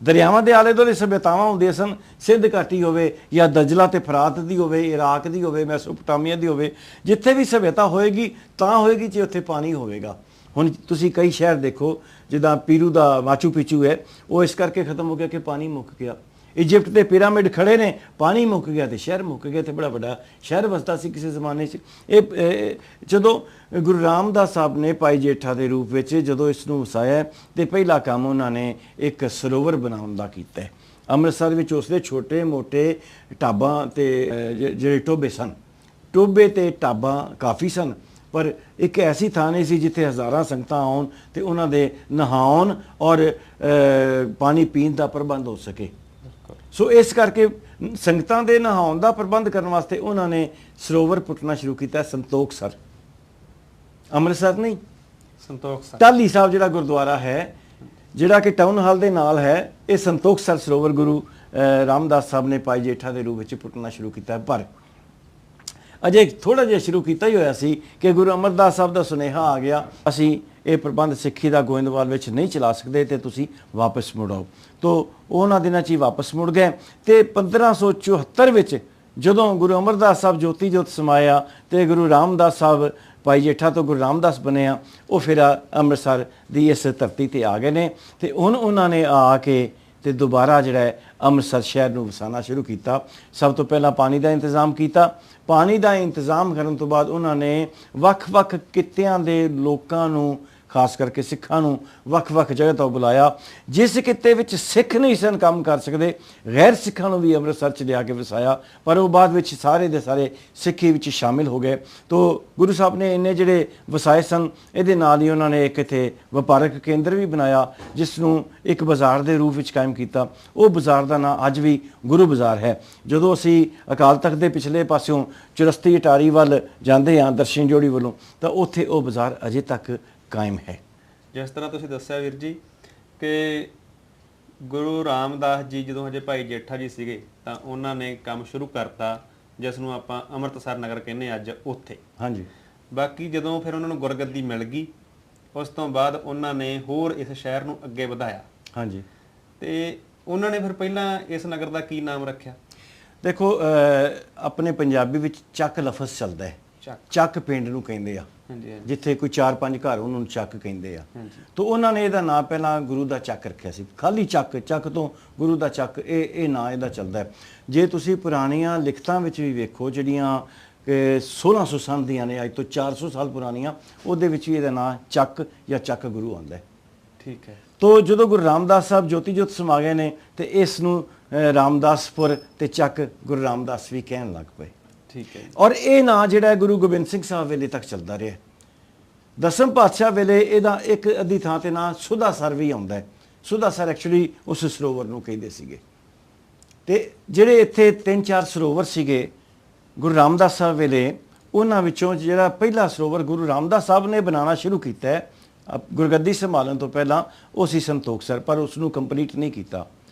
ਦਰਿਆਵਾਂ ਦੇ ਆਲੇ ਦੁਆਲੇ ਸਭਿਅਤਾਵਾਂ ਹੁੰਦੀਆਂ ਸਨ, ਸਿੰਧ ਘਾਟੀ ਹੋਵੇ ਜਾਂ ਦਜਲਾ ਤੇ ਫਰਾਤ ਦੀ ਹੋਵੇ, ਇਰਾਕ ਦੀ ਹੋਵੇ, ਮੈਸੋਪੋਟਾਮੀਆ ਦੀ ਹੋਵੇ, ਜਿੱਥੇ ਵੀ ਸਭਿਅਤਾ ਹੋਏਗੀ ਤਾਂ ਹੋਏਗੀ ਜੇ ਉੱਥੇ ਪਾਣੀ ਹੋਵੇਗਾ। ਹੁਣ ਤੁਸੀਂ ਕਈ ਸ਼ਹਿਰ ਦੇਖੋ, ਜਿੱਦਾਂ ਪੀਰੂ ਦਾ ਮਾਚੂ ਪਿਚੂ ਹੈ, ਉਹ ਇਸ ਕਰਕੇ ਖਤਮ ਹੋ ਗਿਆ ਕਿ ਪਾਣੀ ਮੁੱਕ ਗਿਆ। ਇਜਿਪਟ ਦੇ ਪਿਰਾਮਿਡ ਖੜੇ ਨੇ, ਪਾਣੀ ਮੁੱਕ ਗਿਆ ਤੇ ਸ਼ਹਿਰ ਮੁੱਕ ਗਿਆ, ਤੇ ਬੜਾ ਵੱਡਾ ਸ਼ਹਿਰ ਵਸਦਾ ਸੀ ਕਿਸੇ ਜ਼ਮਾਨੇ 'ਚ। ਇਹ ਜਦੋਂ ਗੁਰੂ ਰਾਮਦਾਸ ਸਾਹਿਬ ਨੇ ਭਾਈ ਜੇਠਾ ਦੇ ਰੂਪ ਵਿੱਚ ਜਦੋਂ ਇਸ ਨੂੰ ਵਸਾਇਆ, ਤੇ ਪਹਿਲਾ ਕੰਮ ਉਹਨਾਂ ਨੇ ਇੱਕ ਸਰੋਵਰ ਬਣਾਉਣ ਦਾ ਕੀਤਾ। ਅੰਮ੍ਰਿਤਸਰ ਵਿੱਚ ਉਸਦੇ ਛੋਟੇ ਮੋਟੇ ਢਾਬਾਂ ਤੇ ਜਿਹੜੇ ਟੋਬੇ ਸਨ, ਟੋਬੇ ਤੇ ਢਾਬਾਂ ਕਾਫੀ ਸਨ, ਪਰ ਇੱਕ ਐਸੀ ਥਾਂ ਨਹੀਂ ਸੀ ਜਿੱਥੇ ਹਜ਼ਾਰਾਂ ਸੰਗਤਾਂ ਆਉਣ ਤੇ ਉਹਨਾਂ ਦੇ ਨਹਾਉਣ ਔਰ ਪਾਣੀ ਪੀਣ ਦਾ ਪ੍ਰਬੰਧ ਹੋ ਸਕੇ। ਸੋ ਇਸ ਕਰਕੇ ਸੰਗਤਾਂ ਦੇ ਨਹਾਉਣ ਦਾ ਪ੍ਰਬੰਧ ਕਰਨ ਵਾਸਤੇ ਉਹਨਾਂ ਨੇ ਸਰੋਵਰ ਪੁੱਟਣਾ ਸ਼ੁਰੂ ਕੀਤਾ, ਸੰਤੋਖਸਰ। ਅੰਮ੍ਰਿਤਸਰ ਨਹੀਂ, ਸੰਤੋਖਸਰ ਟਾਹਲੀ ਸਾਹਿਬ ਜਿਹੜਾ ਗੁਰਦੁਆਰਾ ਹੈ, ਜਿਹੜਾ ਕਿ ਟਾਊਨ ਹਾਲ ਦੇ ਨਾਲ ਹੈ, ਇਹ ਸੰਤੋਖਸਰ ਸਰੋਵਰ ਗੁਰੂ ਰਾਮਦਾਸ ਸਾਹਿਬ ਨੇ ਭਾਈ ਜੇਠਾ ਦੇ ਰੂਪ ਵਿੱਚ ਪੁੱਟਣਾ ਸ਼ੁਰੂ ਕੀਤਾ। ਪਰ ਅਜੇ ਥੋੜਾ ਜਿਹਾ ਸ਼ੁਰੂ ਕੀਤਾ ਹੀ ਹੋਇਆ ਸੀ ਕਿ ਗੁਰੂ ਅਮਰਦਾਸ ਸਾਹਿਬ ਦਾ ਸੁਨੇਹਾ ਆ ਗਿਆ, ਅਸੀਂ ਇਹ ਪ੍ਰਬੰਧ ਸਿੱਖੀ ਦਾ ਗੋਇੰਦਵਾਲ ਵਿੱਚ ਨਹੀਂ ਚਲਾ ਸਕਦੇ ਤੇ ਤੁਸੀਂ ਵਾਪਸ ਮੁੜੋ। ਤੋ ਉਹਨਾਂ ਦਿਨਾਂ 'ਚ ਹੀ ਵਾਪਸ ਮੁੜ ਗਏ। ਤੇ 1574 ਵਿੱਚ ਜਦੋਂ ਗੁਰੂ ਅਮਰਦਾਸ ਸਾਹਿਬ ਜੋਤੀ ਜੋਤ ਸਮਾਇਆ ਤੇ ਗੁਰੂ ਰਾਮਦਾਸ ਸਾਹਿਬ ਭਾਈ ਜੇਠਾ ਤੋਂ ਗੁਰੂ ਰਾਮਦਾਸ ਬਣੇ ਆ, ਉਹ ਫਿਰ ਅੰਮ੍ਰਿਤਸਰ ਦੀ ਇਸ ਧਰਤੀ ਤੇ ਆ ਗਏ ਨੇ। ਤੇ ਹੁਣ ਉਹਨਾਂ ਨੇ ਆ ਕੇ ਤੇ ਦੁਬਾਰਾ ਜਿਹੜਾ ਹੈ ਅੰਮ੍ਰਿਤਸਰ ਸ਼ਹਿਰ ਨੂੰ ਵਸਾਉਣਾ ਸ਼ੁਰੂ ਕੀਤਾ। ਸਭ ਤੋਂ ਪਹਿਲਾਂ ਪਾਣੀ ਦਾ ਇੰਤਜ਼ਾਮ ਕੀਤਾ। ਪਾਣੀ ਦਾ ਇੰਤਜ਼ਾਮ ਕਰਨ ਤੋਂ ਬਾਅਦ ਉਹਨਾਂ ਨੇ ਵੱਖ-ਵੱਖ ਕਿੱਤਿਆਂ ਦੇ ਲੋਕਾਂ ਨੂੰ, ਖਾਸ ਕਰਕੇ ਸਿੱਖਾਂ ਨੂੰ ਵੱਖ-ਵੱਖ ਜਗ੍ਹਾ ਤੋਂ ਬੁਲਾਇਆ। ਜਿਸ ਕਿੱਤੇ ਵਿੱਚ ਸਿੱਖ ਨਹੀਂ ਸਨ ਕੰਮ ਕਰ ਸਕਦੇ, ਗੈਰ ਸਿੱਖਾਂ ਨੂੰ ਵੀ ਅੰਮ੍ਰਿਤਸਰ 'ਚ ਲਿਆ ਕੇ ਵਸਾਇਆ, ਪਰ ਉਹ ਬਾਅਦ ਵਿੱਚ ਸਾਰੇ ਦੇ ਸਾਰੇ ਸਿੱਖੀ ਵਿੱਚ ਸ਼ਾਮਿਲ ਹੋ ਗਏ। ਤੋ ਗੁਰੂ ਸਾਹਿਬ ਨੇ ਇੰਨੇ ਜਿਹੜੇ ਵਸਾਏ ਸਨ, ਇਹਦੇ ਨਾਲ ਹੀ ਉਹਨਾਂ ਨੇ ਇੱਕ ਇੱਥੇ ਵਪਾਰਕ ਕੇਂਦਰ ਵੀ ਬਣਾਇਆ, ਜਿਸ ਨੂੰ ਇੱਕ ਬਾਜ਼ਾਰ ਦੇ ਰੂਪ ਵਿੱਚ ਕਾਇਮ ਕੀਤਾ। ਉਹ ਬਾਜ਼ਾਰ ਦਾ ਨਾਂ ਅੱਜ ਵੀ ਗੁਰੂ ਬਾਜ਼ਾਰ ਹੈ। ਜਦੋਂ ਅਸੀਂ ਅਕਾਲ ਤਖਤ ਦੇ ਪਿਛਲੇ ਪਾਸਿਓਂ ਚੁਰਸਤੀ ਅਟਾਰੀ ਵੱਲ ਜਾਂਦੇ ਹਾਂ, ਦਰਸ਼ਨ ਜੋੜੀ ਵੱਲੋਂ, ਤਾਂ ਉੱਥੇ ਉਹ ਬਾਜ਼ਾਰ ਅਜੇ ਤੱਕ ਕਾਇਮ ਹੈ। ਜਿਸ ਤਰ੍ਹਾਂ ਤੁਸੀਂ ਦੱਸਿਆ ਵੀਰ ਜੀ ਕਿ ਗੁਰੂ ਰਾਮਦਾਸ ਜੀ ਜਦੋਂ ਹਜੇ ਭਾਈ ਜੇਠਾ ਜੀ ਸੀਗੇ ਤਾਂ ਉਹਨਾਂ ਨੇ ਕੰਮ ਸ਼ੁਰੂ ਕਰਤਾ, ਜਿਸ ਨੂੰ ਆਪਾਂ ਅੰਮ੍ਰਿਤਸਰ ਨਗਰ ਕਹਿੰਦੇ ਅੱਜ, ਉੱਥੇ। ਹਾਂਜੀ। ਬਾਕੀ ਜਦੋਂ ਫਿਰ ਉਹਨਾਂ ਨੂੰ ਗੁਰਗੱਦੀ ਮਿਲ ਗਈ, ਉਸ ਤੋਂ ਬਾਅਦ ਉਹਨਾਂ ਨੇ ਹੋਰ ਇਸ ਸ਼ਹਿਰ ਨੂੰ ਅੱਗੇ ਵਧਾਇਆ। ਹਾਂਜੀ। ਤੇ ਉਹਨਾਂ ਨੇ ਫਿਰ ਪਹਿਲਾਂ ਇਸ ਨਗਰ ਦਾ ਕੀ ਨਾਮ ਰੱਖਿਆ? ਦੇਖੋ, ਆਪਣੇ ਪੰਜਾਬੀ ਵਿੱਚ ਚੱਕ ਲਫ਼ਜ਼ ਚੱਲਦਾ ਹੈ। ਚੱਕ ਪਿੰਡ ਨੂੰ ਕਹਿੰਦੇ ਆ, ਜਿੱਥੇ ਕੋਈ 4-5 ਘਰ ਉਹਨੂੰ ਚੱਕ ਕਹਿੰਦੇ ਆ। ਤਾਂ ਉਹਨਾਂ ਨੇ ਇਹਦਾ ਨਾਂ ਪਹਿਲਾਂ ਗੁਰੂ ਦਾ ਚੱਕ ਰੱਖਿਆ ਸੀ, ਖਾਲੀ ਚੱਕ ਤੋਂ ਗੁਰੂ ਦਾ ਚੱਕ, ਇਹ ਨਾਂ ਇਹਦਾ ਚੱਲਦਾ ਹੈ। ਜੇ ਤੁਸੀਂ ਪੁਰਾਣੀਆਂ ਲਿਖਤਾਂ ਵਿੱਚ ਵੀ ਵੇਖੋ, ਜਿਹੜੀਆਂ ਕਿ 1600 ਸਾਲ ਦੀਆਂ ਨੇ, ਅੱਜ ਤੋਂ 400 ਸਾਲ ਪੁਰਾਣੀਆਂ। ਉਹਦੇ ਵਿੱਚ ਵੀ ਇਹਦਾ ਨਾਂ ਚੱਕ ਜਾਂ ਚੱਕ ਗੁਰੂ ਆਉਂਦਾ ਹੈ। ਠੀਕ ਹੈ। ਤੋ ਜਦੋਂ ਗੁਰੂ ਰਾਮਦਾਸ ਸਾਹਿਬ ਜੋਤੀ ਜੋਤ ਸਮਾ ਗਏ ਨੇ ਤੇ ਇਸ ਨੂੰ ਰਾਮਦਾਸਪੁਰ ਤੇ ਚੱਕ ਗੁਰੂ ਰਾਮਦਾਸ ਵੀ ਕਹਿਣ ਲੱਗ ਪਏ। ਠੀਕ ਹੈ। ਔਰ ਇਹ ਨਾਂ ਜਿਹੜਾ ਹੈ ਗੁਰੂ ਗੋਬਿੰਦ ਸਿੰਘ ਸਾਹਿਬ ਵੇਲੇ ਤੱਕ ਚੱਲਦਾ ਰਿਹਾ। ਦਸਮ ਪਾਤਸ਼ਾਹ ਵੇਲੇ ਇਹਦਾ ਇੱਕ ਅੱਧੀ ਥਾਂ ਤੇ ਨਾਂ ਸੁਧਾਸਰ ਵੀ ਆਉਂਦਾ ਹੈ। ਸੁਧਾਸਰ ਐਕਚੁਅਲੀ ਉਸ ਸਰੋਵਰ ਨੂੰ ਕਹਿੰਦੇ ਸੀਗੇ। ਤੇ ਜਿਹੜੇ ਇੱਥੇ 3-4 ਸਰੋਵਰ ਸੀਗੇ ਗੁਰੂ ਰਾਮਦਾਸ ਸਾਹਿਬ ਵੇਲੇ, ਉਹਨਾਂ ਵਿੱਚੋਂ ਜਿਹੜਾ ਪਹਿਲਾ ਸਰੋਵਰ ਗੁਰੂ ਰਾਮਦਾਸ ਸਾਹਿਬ ਨੇ ਬਣਾਉਣਾ ਸ਼ੁਰੂ ਕੀਤਾ ਹੈ ਗੁਰਗੱਦੀ ਸੰਭਾਲਣ ਤੋਂ ਪਹਿਲਾਂ, ਉਹ ਸੀ ਸੰਤੋਖਸਰ, ਪਰ ਉਸ ਨੂੰ ਕੰਪਲੀਟ ਨਹੀਂ ਕੀਤਾ।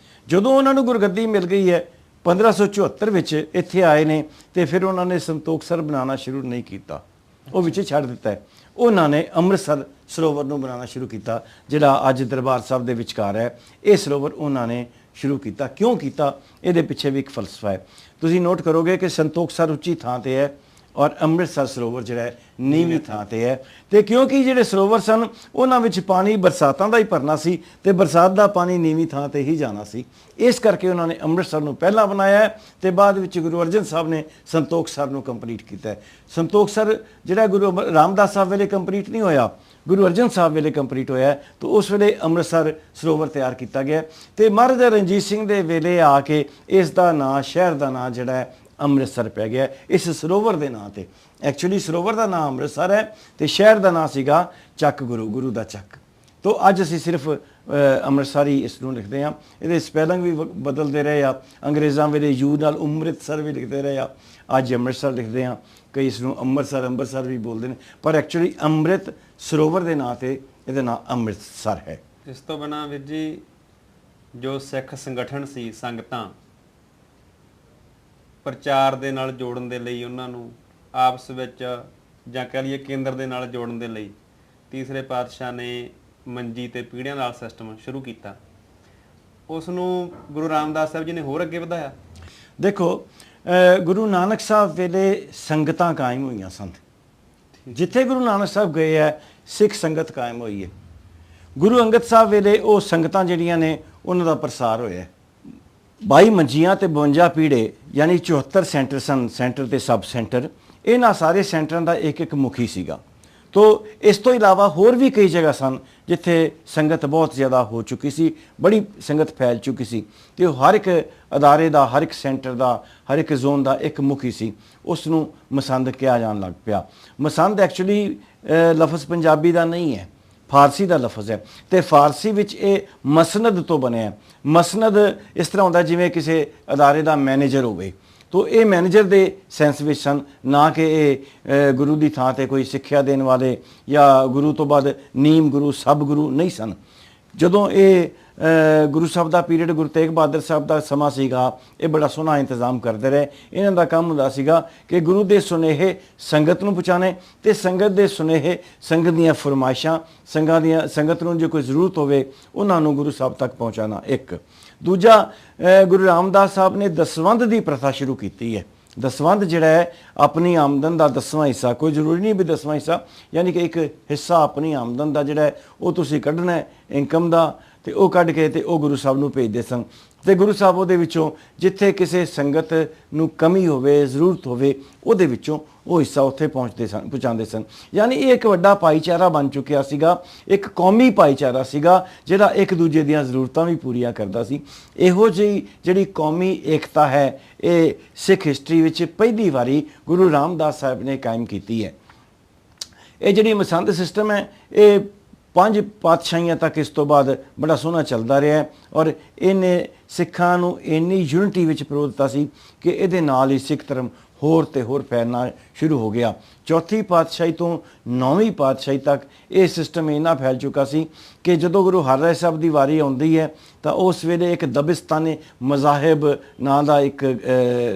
ਜਦੋਂ ਉਹਨਾਂ ਨੂੰ ਗੁਰਗੱਦੀ ਮਿਲ ਗਈ ਹੈ 1574 ਵਿੱਚ ਇੱਥੇ ਆਏ ਨੇ, ਤੇ ਫਿਰ ਉਹਨਾਂ ਨੇ ਸੰਤੋਖਸਰ ਬਣਾਉਣਾ ਸ਼ੁਰੂ ਨਹੀਂ ਕੀਤਾ, ਉਹ ਵਿੱਚ ਛੱਡ ਦਿੱਤਾ ਹੈ। ਉਹਨਾਂ ਨੇ ਅੰਮ੍ਰਿਤਸਰ ਸਰੋਵਰ ਨੂੰ ਬਣਾਉਣਾ ਸ਼ੁਰੂ ਕੀਤਾ, ਜਿਹੜਾ ਅੱਜ ਦਰਬਾਰ ਸਾਹਿਬ ਦੇ ਵਿਚਕਾਰ ਹੈ। ਇਹ ਸਰੋਵਰ ਉਹਨਾਂ ਨੇ ਸ਼ੁਰੂ ਕੀਤਾ। ਕਿਉਂ ਕੀਤਾ? ਇਹਦੇ ਪਿੱਛੇ ਵੀ ਇੱਕ ਫਲਸਫਾ ਹੈ। ਤੁਸੀਂ ਨੋਟ ਕਰੋਗੇ ਕਿ ਸੰਤੋਖਸਰ ਉੱਚੀ ਥਾਂ ਤੇ ਹੈ ਔਰ ਅੰਮ੍ਰਿਤਸਰ ਸਰੋਵਰ ਜਿਹੜਾ ਹੈ ਨੀਵੀਂ ਥਾਂ ਤੇ ਹੈ। ਤੇ ਕਿਉਂਕਿ ਜਿਹੜੇ ਸਰੋਵਰ ਸਨ ਉਹਨਾਂ ਵਿੱਚ ਪਾਣੀ ਬਰਸਾਤਾਂ ਦਾ ਹੀ ਭਰਨਾ ਸੀ ਤੇ ਬਰਸਾਤ ਦਾ ਪਾਣੀ ਨੀਵੀਂ ਥਾਂ ਤੇ ਹੀ ਜਾਣਾ ਸੀ, ਇਸ ਕਰਕੇ ਉਹਨਾਂ ਨੇ ਅੰਮ੍ਰਿਤਸਰ ਨੂੰ ਪਹਿਲਾਂ ਬਣਾਇਆ ਤੇ ਬਾਅਦ ਵਿੱਚ ਗੁਰੂ ਅਰਜਨ ਸਾਹਿਬ ਨੇ ਸੰਤੋਖਸਰ ਨੂੰ ਕੰਪਲੀਟ ਕੀਤਾ। ਸੰਤੋਖਸਰ ਜਿਹੜਾ ਗੁਰੂ ਰਾਮਦਾਸ ਸਾਹਿਬ ਵੇਲੇ ਕੰਪਲੀਟ ਨਹੀਂ ਹੋਇਆ, ਗੁਰੂ ਅਰਜਨ ਸਾਹਿਬ ਵੇਲੇ ਕੰਪਲੀਟ ਹੋਇਆ। ਤਾਂ ਉਸ ਵੇਲੇ ਅੰਮ੍ਰਿਤਸਰ ਸਰੋਵਰ ਤਿਆਰ ਕੀਤਾ ਗਿਆ ਤੇ ਮਹਾਰਾਜਾ ਰਣਜੀਤ ਸਿੰਘ ਦੇ ਵੇਲੇ ਆ ਕੇ ਇਸ ਦਾ ਨਾਂ, ਸ਼ਹਿਰ ਦਾ ਨਾਂ ਜਿਹੜਾ ਹੈ ਅੰਮ੍ਰਿਤਸਰ ਪੈ ਗਿਆ ਇਸ ਸਰੋਵਰ ਦੇ ਨਾਂ ਤੇ। ਐਕਚੁਅਲੀ ਸਰੋਵਰ ਦਾ ਨਾਂ ਅੰਮ੍ਰਿਤਸਰ ਹੈ ਤੇ ਸ਼ਹਿਰ ਦਾ ਨਾਂ ਸੀਗਾ ਚੱਕ ਗੁਰੂ, ਗੁਰੂ ਦਾ ਚੱਕ। ਤੋ ਅੱਜ ਅਸੀਂ ਸਿਰਫ ਅੰਮ੍ਰਿਤਸਰੀ ਇਸ ਨੂੰ ਲਿਖਦੇ ਹਾਂ। ਇਹਦੇ ਸਪੈਲਿੰਗ ਵੀ ਬਦਲਦੇ ਰਹੇ ਆ। ਅੰਗਰੇਜ਼ਾਂ ਵੇਲੇ ਯੂ ਨਾਲ ਅੰਮ੍ਰਿਤਸਰ ਵੀ ਲਿਖਦੇ ਰਹੇ ਆ, ਅੱਜ ਅੰਮ੍ਰਿਤਸਰ ਲਿਖਦੇ ਹਾਂ। ਕਈ ਇਸ ਨੂੰ ਅੰਮ੍ਰਿਤਸਰ ਵੀ ਬੋਲਦੇ ਨੇ, ਪਰ ਐਕਚੁਅਲੀ ਅੰਮ੍ਰਿਤ ਸਰੋਵਰ ਦੇ ਨਾਂ ਤੇ ਇਹਦਾ ਨਾਂ ਅੰਮ੍ਰਿਤਸਰ ਹੈ। ਇਸ ਤੋਂ ਬਿਨਾਂ ਵੀਰ ਜੀ ਜੋ ਸਿੱਖ ਸੰਗਠਨ ਸੀ, ਸੰਗਤਾਂ ਪ੍ਰਚਾਰ ਦੇ ਨਾਲ ਜੋੜਨ ਦੇ ਲਈ, ਉਹਨਾਂ ਨੂੰ ਆਪਸ ਵਿੱਚ ਜਾਂ ਕਹਿ ਲਈਏ ਕੇਂਦਰ ਦੇ ਨਾਲ ਜੋੜਨ ਦੇ ਲਈ ਤੀਸਰੇ ਪਾਤਸ਼ਾਹ ਨੇ ਮੰਜੀ ਤੇ ਪੀੜ੍ਹੀਆਂ ਨਾਲ ਸਿਸਟਮ ਸ਼ੁਰੂ ਕੀਤਾ। ਉਸ ਨੂੰ ਗੁਰੂ ਰਾਮਦਾਸ ਸਾਹਿਬ ਜੀ ਨੇ ਹੋਰ ਅੱਗੇ ਵਧਾਇਆ। ਦੇਖੋ, ਗੁਰੂ ਨਾਨਕ ਸਾਹਿਬ ਵੇਲੇ ਸੰਗਤਾਂ ਕਾਇਮ ਹੋਈਆਂ ਸਨ। ਜਿੱਥੇ ਗੁਰੂ ਨਾਨਕ ਸਾਹਿਬ ਗਏ ਹੈ ਸਿੱਖ ਸੰਗਤ ਕਾਇਮ ਹੋਈ ਹੈ। ਗੁਰੂ ਅੰਗਦ ਸਾਹਿਬ ਵੇਲੇ ਉਹ ਸੰਗਤਾਂ ਜਿਹੜੀਆਂ ਨੇ ਉਹਨਾਂ ਦਾ ਪ੍ਰਸਾਰ ਹੋਇਆ। 22 ਮੰਜੀਆਂ ਤੇ 52 ਪੀੜੇ, ਯਾਨੀ 74 ਸੈਂਟਰ ਸਨ, ਸੈਂਟਰ ਤੇ ਸਬ ਸੈਂਟਰ। ਇਹਨਾਂ ਸਾਰੇ ਸੈਂਟਰਾਂ ਦਾ ਇੱਕ ਇੱਕ ਮੁਖੀ ਸੀਗਾ। ਤੋ ਇਸ ਤੋਂ ਇਲਾਵਾ ਹੋਰ ਵੀ ਕਈ ਜਗ੍ਹਾ ਸਨ ਜਿੱਥੇ ਸੰਗਤ ਬਹੁਤ ਜ਼ਿਆਦਾ ਹੋ ਚੁੱਕੀ ਸੀ, ਬੜੀ ਸੰਗਤ ਫੈਲ ਚੁੱਕੀ ਸੀ ਤੇ ਉਹ ਹਰ ਇੱਕ ਅਦਾਰੇ ਦਾ, ਹਰ ਇੱਕ ਸੈਂਟਰ ਦਾ, ਹਰ ਇੱਕ ਜ਼ੋਨ ਦਾ ਇੱਕ ਮੁਖੀ ਸੀ। ਉਸ ਨੂੰ ਮਸੰਦ ਕਿਹਾ ਜਾਣ ਲੱਗ ਪਿਆ। ਮਸੰਦ ਐਕਚੁਅਲੀ ਲਫ਼ਜ਼ ਪੰਜਾਬੀ ਦਾ ਨਹੀਂ ਹੈ, ਫਾਰਸੀ ਦਾ ਲਫ਼ਜ਼ ਹੈ ਤੇ ਫਾਰਸੀ ਵਿੱਚ ਇਹ ਮਸਨਦ ਤੋਂ ਬਣਿਆ। ਮਸਨਦ ਇਸ ਤਰ੍ਹਾਂ ਹੁੰਦਾ ਜਿਵੇਂ ਕਿਸੇ ਅਦਾਰੇ ਦਾ ਮੈਨੇਜਰ ਹੋਵੇ। ਤੋ ਇਹ ਮੈਨੇਜਰ ਦੇ ਸੈਂਸ ਵਿੱਚ ਸਨ, ਨਾ ਕਿ ਇਹ ਗੁਰੂ ਦੀ ਥਾਂ ਤੇ ਕੋਈ ਸਿੱਖਿਆ ਦੇਣ ਵਾਲੇ ਜਾਂ ਗੁਰੂ ਤੋਂ ਬਾਅਦ ਨੀਮ ਗੁਰੂ, ਸਬ ਗੁਰੂ ਨਹੀਂ ਸਨ। ਜਦੋਂ ਇਹ ਗੁਰੂ ਸਾਹਿਬ ਦਾ ਪੀਰੀਅਡ, ਗੁਰੂ ਤੇਗ ਬਹਾਦਰ ਸਾਹਿਬ ਦਾ ਸਮਾਂ ਸੀਗਾ, ਇਹ ਬੜਾ ਸੋਹਣਾ ਇੰਤਜ਼ਾਮ ਕਰਦੇ ਰਹੇ। ਇਹਨਾਂ ਦਾ ਕੰਮ ਹੁੰਦਾ ਸੀਗਾ ਕਿ ਗੁਰੂ ਦੇ ਸੁਨੇਹੇ ਸੰਗਤ ਨੂੰ ਪਹੁੰਚਾਣੇ ਤੇ ਸੰਗਤ ਦੇ ਸੁਨੇਹੇ, ਸੰਗਤ ਦੀਆਂ ਫਰਮਾਇਸ਼ਾਂ, ਸੰਗਤ ਨੂੰ ਜੇ ਕੋਈ ਜ਼ਰੂਰਤ ਹੋਵੇ ਉਹਨਾਂ ਨੂੰ ਗੁਰੂ ਸਾਹਿਬ ਤੱਕ ਪਹੁੰਚਾਉਣਾ। ਇੱਕ ਦੂਜਾ, ਗੁਰੂ ਰਾਮਦਾਸ ਸਾਹਿਬ ਨੇ ਦਸਵੰਧ ਦੀ ਪ੍ਰਥਾ ਸ਼ੁਰੂ ਕੀਤੀ ਹੈ। ਦਸਵੰਧ ਜਿਹੜਾ ਹੈ ਆਪਣੀ ਆਮਦਨ ਦਾ 10ਵਾਂ ਹਿੱਸਾ, ਕੋਈ ਜ਼ਰੂਰੀ ਨਹੀਂ ਵੀ 10ਵਾਂ ਹਿੱਸਾ, ਯਾਨੀ ਕਿ ਇੱਕ ਹਿੱਸਾ ਆਪਣੀ ਆਮਦਨ ਦਾ ਜਿਹੜਾ ਹੈ ਉਹ ਤੁਸੀਂ ਕੱਢਣਾ ਹੈ ਇਨਕਮ ਦਾ, ਤੇ ਉਹ ਕੱਢ ਕੇ ਤੇ ਉਹ ਗੁਰੂ ਸਾਹਿਬ ਨੂੰ ਭੇਜਦੇ ਸਨ। ਤੇ ਗੁਰੂ ਸਾਹਿਬ ਉਹਦੇ ਵਿੱਚੋਂ ਜਿੱਥੇ ਕਿਸੇ ਸੰਗਤ ਨੂੰ ਕਮੀ ਹੋਵੇ, ਜ਼ਰੂਰਤ ਹੋਵੇ, ਉਹਦੇ ਵਿੱਚੋਂ ਉਹ ਹਿੱਸਾ ਉੱਥੇ ਪਹੁੰਚਾਉਂਦੇ ਸਨ। ਯਾਨੀ ਇਹ ਇੱਕ ਵੱਡਾ ਭਾਈਚਾਰਾ ਬਣ ਚੁੱਕਿਆ ਸੀਗਾ, ਇੱਕ ਕੌਮੀ ਭਾਈਚਾਰਾ ਸੀਗਾ ਜਿਹੜਾ ਇੱਕ ਦੂਜੇ ਦੀਆਂ ਜ਼ਰੂਰਤਾਂ ਵੀ ਪੂਰੀਆਂ ਕਰਦਾ ਸੀ। ਇਹੋ ਜਿਹੀ ਜਿਹੜੀ ਕੌਮੀ ਏਕਤਾ ਹੈ, ਇਹ ਸਿੱਖ ਹਿਸਟਰੀ ਵਿੱਚ ਪਹਿਲੀ ਵਾਰੀ ਗੁਰੂ ਰਾਮਦਾਸ ਸਾਹਿਬ ਨੇ ਕਾਇਮ ਕੀਤੀ ਹੈ। ਇਹ ਜਿਹੜੀ ਮਸੰਦ ਸਿਸਟਮ ਹੈ ਇਹ 5 ਪਾਤਸ਼ਾਹੀਆਂ ਤੱਕ ਇਸ ਤੋਂ ਬਾਅਦ ਬੜਾ ਸੋਹਣਾ ਚੱਲਦਾ ਰਿਹਾ ਔਰ ਇਹਨੇ ਸਿੱਖਾਂ ਨੂੰ ਇੰਨੀ ਯੂਨਿਟੀ ਵਿੱਚ ਪਰੋ ਦਿੱਤਾ ਸੀ ਕਿ ਇਹਦੇ ਨਾਲ ਹੀ ਸਿੱਖ ਧਰਮ ਹੋਰ ਤੇ ਹੋਰ ਫੈਲਣਾ ਸ਼ੁਰੂ ਹੋ ਗਿਆ। ਚੌਥੀ ਪਾਤਸ਼ਾਹੀ ਤੋਂ 9ਵੀਂ ਪਾਤਸ਼ਾਹੀ ਤੱਕ ਇਹ ਸਿਸਟਮ ਇੰਨਾ ਫੈਲ ਚੁੱਕਾ ਸੀ ਕਿ ਜਦੋਂ ਗੁਰੂ ਹਰਿਰਾਏ ਸਾਹਿਬ ਦੀ ਵਾਰੀ ਆਉਂਦੀ ਹੈ ਤਾਂ ਉਸ ਵੇਲੇ ਇੱਕ ਦਬਿਸਤਾਨੀ ਮਜ਼ਾਹਿਬ ਨਾਂ ਦਾ ਇੱਕ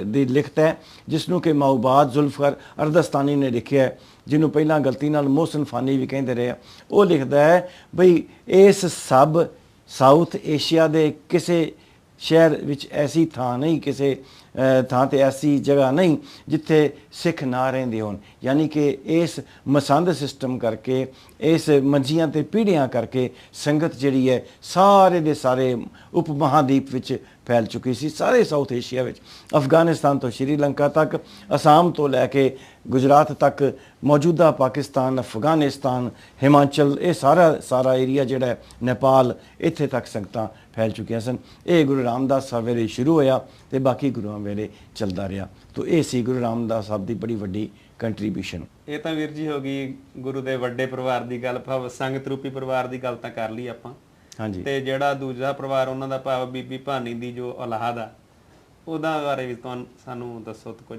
ਦੀ ਲਿਖਤ ਹੈ, ਜਿਸ ਨੂੰ ਕਿ ਮਾਊਬਾਦ ਜ਼ੁਲਫਕਾਰ ਅਰਦਸਤਾਨੀ ਨੇ ਲਿਖਿਆ, ਜਿਹਨੂੰ ਪਹਿਲਾਂ ਗਲਤੀ ਨਾਲ ਮੋਹਸਨ ਫਾਨੀ ਵੀ ਕਹਿੰਦੇ ਰਹੇ। ਉਹ ਲਿਖਦਾ ਹੈ ਬਈ ਇਸ ਸਭ ਸਾਊਥ ਏਸ਼ੀਆ ਦੇ ਕਿਸੇ ਸ਼ਹਿਰ ਵਿੱਚ ਐਸੀ ਥਾਂ ਨਹੀਂ, ਕਿਸੇ ਥਾਂ ਤੇ ਐਸੀ ਜਗ੍ਹਾ ਨਹੀਂ ਜਿੱਥੇ ਸਿੱਖ ਨਾ ਰਹਿੰਦੇ ਹੋਣ। ਯਾਨੀ ਕਿ ਇਸ ਮਸੰਦ ਸਿਸਟਮ ਕਰਕੇ, ਇਸ ਮੰਜੀਆਂ ਤੇ ਪੀੜ੍ਹੀਆਂ ਕਰਕੇ ਸੰਗਤ ਜਿਹੜੀ ਹੈ ਸਾਰੇ ਦੇ ਸਾਰੇ ਉਪ ਮਹਾਦੀਪ ਵਿੱਚ ਫੈਲ ਚੁੱਕੀ ਸੀ, ਸਾਰੇ ਸਾਊਥ ਏਸ਼ੀਆ ਵਿੱਚ, ਅਫਗਾਨਿਸਤਾਨ ਤੋਂ ਸ਼੍ਰੀਲੰਕਾ ਤੱਕ, ਅਸਾਮ ਤੋਂ ਲੈ ਕੇ ਗੁਜਰਾਤ ਤੱਕ, ਮੌਜੂਦਾ ਪਾਕਿਸਤਾਨ, ਅਫਗਾਨਿਸਤਾਨ, ਹਿਮਾਚਲ, ਇਹ ਸਾਰਾ ਏਰੀਆ ਜਿਹੜਾ ਹੈ, ਨੇਪਾਲ, ਇੱਥੇ ਤੱਕ ਸੰਗਤਾਂ ਫੈਲ ਚੁੱਕੀਆਂ ਸਨ। ਇਹ ਗੁਰੂ ਰਾਮਦਾਸ ਸਾਹਿਬ ਵੇਲੇ ਸ਼ੁਰੂ ਹੋਇਆ ਤੇ ਬਾਕੀ ਗੁਰੂਆਂ ਵੇਲੇ ਚੱਲਦਾ ਰਿਹਾ। ਤੋ ਇਹ ਸੀ ਗੁਰੂ ਰਾਮਦਾਸ ਸਾਹਿਬ ਦੀ ਬੜੀ ਵੱਡੀ ਕੰਟਰੀਬਿਊਸ਼ਨ। ਇਹ ਤਾਂ ਵੀਰ ਜੀ ਹੋ ਗਈ ਗੁਰੂ ਦੇ ਵੱਡੇ ਪਰਿਵਾਰ ਦੀ ਗੱਲ, ਭਾਵ ਸੰਗਤ ਰੂਪੀ ਪਰਿਵਾਰ ਦੀ ਗੱਲ ਤਾਂ ਕਰ ਲਈ ਆਪਾਂ। ਹਾਂਜੀ। ਤੇ ਜਿਹੜਾ ਦੂਜਾ ਪਰਿਵਾਰ ਉਹਨਾਂ ਦਾ, ਭਾਵ ਬੀਬੀ ਭਾਨੀ ਦੀ ਜੋ ਔਲਾਦ ਆ, ਉਹਦਾ ਬਾਰੇ ਵੀ ਤੁਹਾਨੂੰ ਸਾਨੂੰ ਦੱਸੋ ਤਾਂ ਕੁਝ।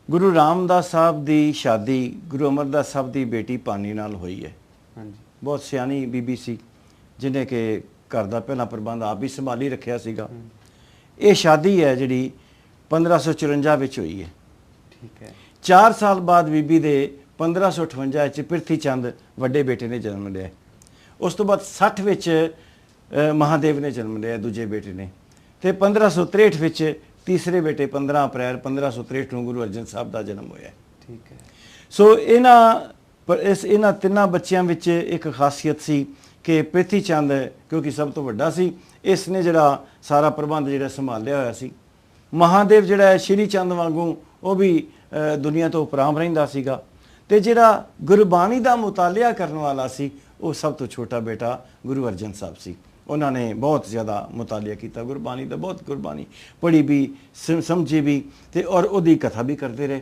ਗੁਰੂ ਰਾਮਦਾਸ ਸਾਹਿਬ ਦੀ ਸ਼ਾਦੀ ਗੁਰੂ ਅਮਰਦਾਸ ਸਾਹਿਬ ਦੀ ਬੇਟੀ ਭਾਨੀ ਨਾਲ ਹੋਈ ਹੈ। ਹਾਂਜੀ। ਬਹੁਤ ਸਿਆਣੀ ਬੀਬੀ ਸੀ, ਜਿਹਨੇ ਕਿ ਘਰ ਦਾ ਪਹਿਲਾ ਪ੍ਰਬੰਧ ਆਪ ਹੀ ਸੰਭਾਲੀ ਰੱਖਿਆ ਸੀਗਾ। ਇਹ ਸ਼ਾਦੀ ਹੈ ਜਿਹੜੀ 1554 ਵਿੱਚ ਹੋਈ ਹੈ। ਠੀਕ ਹੈ। 4 ਸਾਲ ਬਾਅਦ ਬੀਬੀ ਦੇ 1558 ਵਿੱਚ ਪ੍ਰਿਥੀ ਚੰਦ ਵੱਡੇ ਬੇਟੇ ਨੇ ਜਨਮ ਲਿਆ। ਉਸ ਤੋਂ ਬਾਅਦ 60 ਵਿੱਚ ਮਹਾਦੇਵ ਨੇ ਜਨਮ ਲਿਆ, ਦੂਜੇ ਬੇਟੇ ਨੇ, ਤੇ 1563 ਵਿੱਚ ਤੀਸਰੇ ਬੇਟੇ 15 ਅਪ੍ਰੈਲ 1563 ਨੂੰ ਗੁਰੂ ਅਰਜਨ ਸਾਹਿਬ ਦਾ ਜਨਮ ਹੋਇਆ। ਠੀਕ ਹੈ। ਸੋ ਇਹਨਾਂ ਤਿੰਨਾਂ ਬੱਚਿਆਂ ਵਿੱਚ ਇੱਕ ਖਾਸੀਅਤ ਸੀ ਕਿ ਪ੍ਰਿਥੀ ਚੰਦ ਕਿਉਂਕਿ ਸਭ ਤੋਂ ਵੱਡਾ ਸੀ, ਇਸ ਨੇ ਜਿਹੜਾ ਸਾਰਾ ਪ੍ਰਬੰਧ ਜਿਹੜਾ ਸੰਭਾਲਿਆ ਹੋਇਆ ਸੀ। ਮਹਾਦੇਵ ਜਿਹੜਾ ਹੈ ਸ਼੍ਰੀ ਚੰਦ ਵਾਂਗੂ ਉਹ ਵੀ ਦੁਨੀਆ ਤੋਂ ਉਪਰਾਮ ਰਹਿੰਦਾ ਸੀਗਾ। ਤੇ ਜਿਹੜਾ ਗੁਰਬਾਣੀ ਦਾ ਮੁਤਾਲਿਆ ਕਰਨ ਵਾਲਾ ਸੀ ਉਹ ਸਭ ਤੋਂ ਛੋਟਾ ਬੇਟਾ ਗੁਰੂ ਅਰਜਨ ਸਾਹਿਬ ਸੀ। ਉਹਨਾਂ ਨੇ ਬਹੁਤ ਜ਼ਿਆਦਾ ਮੁਤਾਲਿਆ ਕੀਤਾ ਗੁਰਬਾਣੀ ਦਾ, ਬਹੁਤ ਗੁਰਬਾਣੀ ਪੜ੍ਹੀ ਵੀ, ਸਮਝੀ ਵੀ, ਤੇ ਔਰ ਉਹਦੀ ਕਥਾ ਵੀ ਕਰਦੇ ਰਹੇ।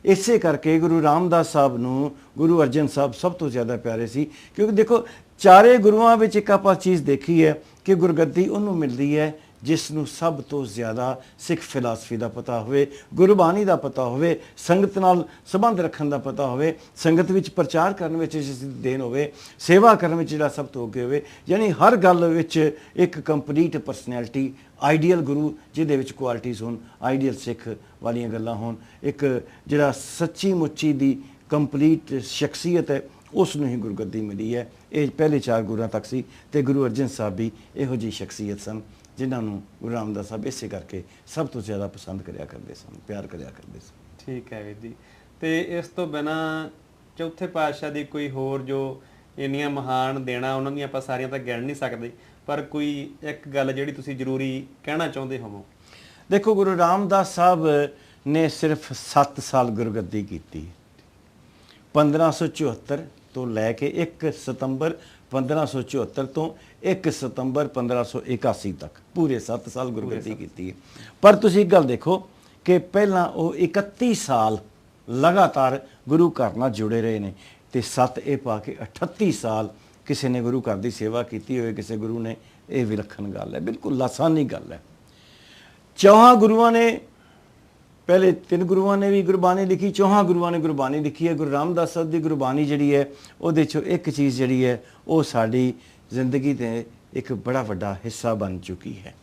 ਇਸੇ ਕਰਕੇ ਗੁਰੂ ਰਾਮਦਾਸ ਸਾਹਿਬ ਨੂੰ ਗੁਰੂ ਅਰਜਨ ਸਾਹਿਬ ਸਭ ਤੋਂ ਜ਼ਿਆਦਾ ਪਿਆਰੇ ਸੀ। ਕਿਉਂਕਿ ਦੇਖੋ, ਚਾਰੇ ਗੁਰੂਆਂ ਵਿੱਚ ਇੱਕ ਆਪਾਂ ਚੀਜ਼ ਦੇਖੀ ਹੈ ਕਿ ਗੁਰਗੱਦੀ ਉਹਨੂੰ ਮਿਲਦੀ ਹੈ ਜਿਸ ਨੂੰ ਸਭ ਤੋਂ ਜ਼ਿਆਦਾ ਸਿੱਖ ਫਿਲਾਸਫੀ ਦਾ ਪਤਾ ਹੋਵੇ, ਗੁਰਬਾਣੀ ਦਾ ਪਤਾ ਹੋਵੇ, ਸੰਗਤ ਨਾਲ ਸੰਬੰਧ ਰੱਖਣ ਦਾ ਪਤਾ ਹੋਵੇ, ਸੰਗਤ ਵਿੱਚ ਪ੍ਰਚਾਰ ਕਰਨ ਵਿੱਚ ਜਿਸ ਦੀ ਦੇਣ ਹੋਵੇ, ਸੇਵਾ ਕਰਨ ਵਿੱਚ ਜਿਹੜਾ ਸਭ ਤੋਂ ਅੱਗੇ ਹੋਵੇ। ਯਾਨੀ ਹਰ ਗੱਲ ਵਿੱਚ ਇੱਕ ਕੰਪਲੀਟ ਪਰਸਨੈਲਿਟੀ, ਆਈਡੀਅਲ ਗੁਰੂ ਜਿਹਦੇ ਵਿੱਚ ਕੁਆਲਿਟੀਜ਼ ਹੋਣ, ਆਈਡੀਅਲ ਸਿੱਖ ਵਾਲੀਆਂ ਗੱਲਾਂ ਹੋਣ, ਇੱਕ ਜਿਹੜਾ ਸੱਚੀ ਮੁੱਚੀ ਦੀ ਕੰਪਲੀਟ ਸ਼ਖਸੀਅਤ ਹੈ, ਉਸ ਨੂੰ ਹੀ ਗੁਰਗੱਦੀ ਮਿਲੀ ਹੈ। ਇਹ ਪਹਿਲੇ 4 ਗੁਰੂਆਂ ਤੱਕ ਸੀ ਤੇ ਗੁਰੂ ਅਰਜਨ ਸਾਹਿਬ ਵੀ ਇਹੋ ਜਿਹੀ ਸ਼ਖਸੀਅਤ ਸਨ ਜਿਨ੍ਹਾਂ ਨੂੰ ਗੁਰੂ ਰਾਮਦਾਸ ਸਾਹਿਬ ਇਸੇ ਕਰਕੇ ਸਭ ਤੋਂ ਜ਼ਿਆਦਾ ਪਸੰਦ ਕਰਿਆ ਕਰਦੇ ਸਨ, ਪਿਆਰ ਕਰਿਆ ਕਰਦੇ ਸਨ। ਠੀਕ ਹੈ ਵੀਰ ਜੀ। ਤੇ ਇਸ ਤੋਂ ਬਿਨਾਂ ਚੌਥੇ ਪਾਤਸ਼ਾਹ ਦੀ ਕੋਈ ਹੋਰ ਜੋ ਇੰਨੀਆਂ ਮਹਾਨ ਦੇਣਾ, ਉਹਨਾਂ ਦੀਆਂ ਆਪਾਂ ਸਾਰੀਆਂ ਤਾਂ ਗਿਣ ਨਹੀਂ ਸਕਦੇ, ਪਰ ਕੋਈ ਇੱਕ ਗੱਲ ਜਿਹੜੀ ਤੁਸੀਂ ਜ਼ਰੂਰੀ ਕਹਿਣਾ ਚਾਹੁੰਦੇ ਹੋਵੋ। ਦੇਖੋ, ਗੁਰੂ ਰਾਮਦਾਸ ਸਾਹਿਬ ਨੇ ਸਿਰਫ 7 ਸਾਲ ਗੁਰਗੱਦੀ ਕੀਤੀ। 1574 ਤੋਂ ਲੈ ਕੇ 1 ਸਤੰਬਰ 1574 ਤੋਂ 1 ਸਤੰਬਰ 1581 ਤੱਕ ਪੂਰੇ 7 ਸਾਲ ਗੁਰਗੱਦੀ ਕੀਤੀ ਹੈ। ਪਰ ਤੁਸੀਂ ਇੱਕ ਗੱਲ ਦੇਖੋ ਕਿ ਪਹਿਲਾਂ ਉਹ 31 ਸਾਲ ਲਗਾਤਾਰ ਗੁਰੂ ਘਰ ਨਾਲ ਜੁੜੇ ਰਹੇ ਨੇ, ਤੇ 7 ਇਹ ਪਾ ਕੇ 38 ਸਾਲ ਕਿਸੇ ਨੇ ਗੁਰੂ ਘਰ ਦੀ ਸੇਵਾ ਕੀਤੀ ਹੋਵੇ ਕਿਸੇ ਗੁਰੂ ਨੇ। ਇਹ ਵਿਲੱਖਣ ਗੱਲ ਹੈ, ਬਿਲਕੁਲ ਲਾਸਾਨੀ ਗੱਲ ਹੈ। 4 ਗੁਰੂਆਂ ਨੇ, ਪਹਿਲੇ 3 ਗੁਰੂਆਂ ਨੇ ਵੀ ਗੁਰਬਾਣੀ ਲਿਖੀ, 4 ਗੁਰੂਆਂ ਨੇ ਗੁਰਬਾਣੀ ਲਿਖੀ ਹੈ। ਗੁਰੂ ਰਾਮਦਾਸ ਸਾਹਿਬ ਦੀ ਗੁਰਬਾਣੀ ਜਿਹੜੀ ਹੈ ਉਹਦੇ 'ਚੋਂ ਇੱਕ ਚੀਜ਼ ਜਿਹੜੀ ਹੈ ਉਹ ਸਾਡੀ ਜ਼ਿੰਦਗੀ ਦੇ ਇੱਕ ਬੜਾ ਵੱਡਾ ਹਿੱਸਾ ਬਣ ਚੁੱਕੀ ਹੈ।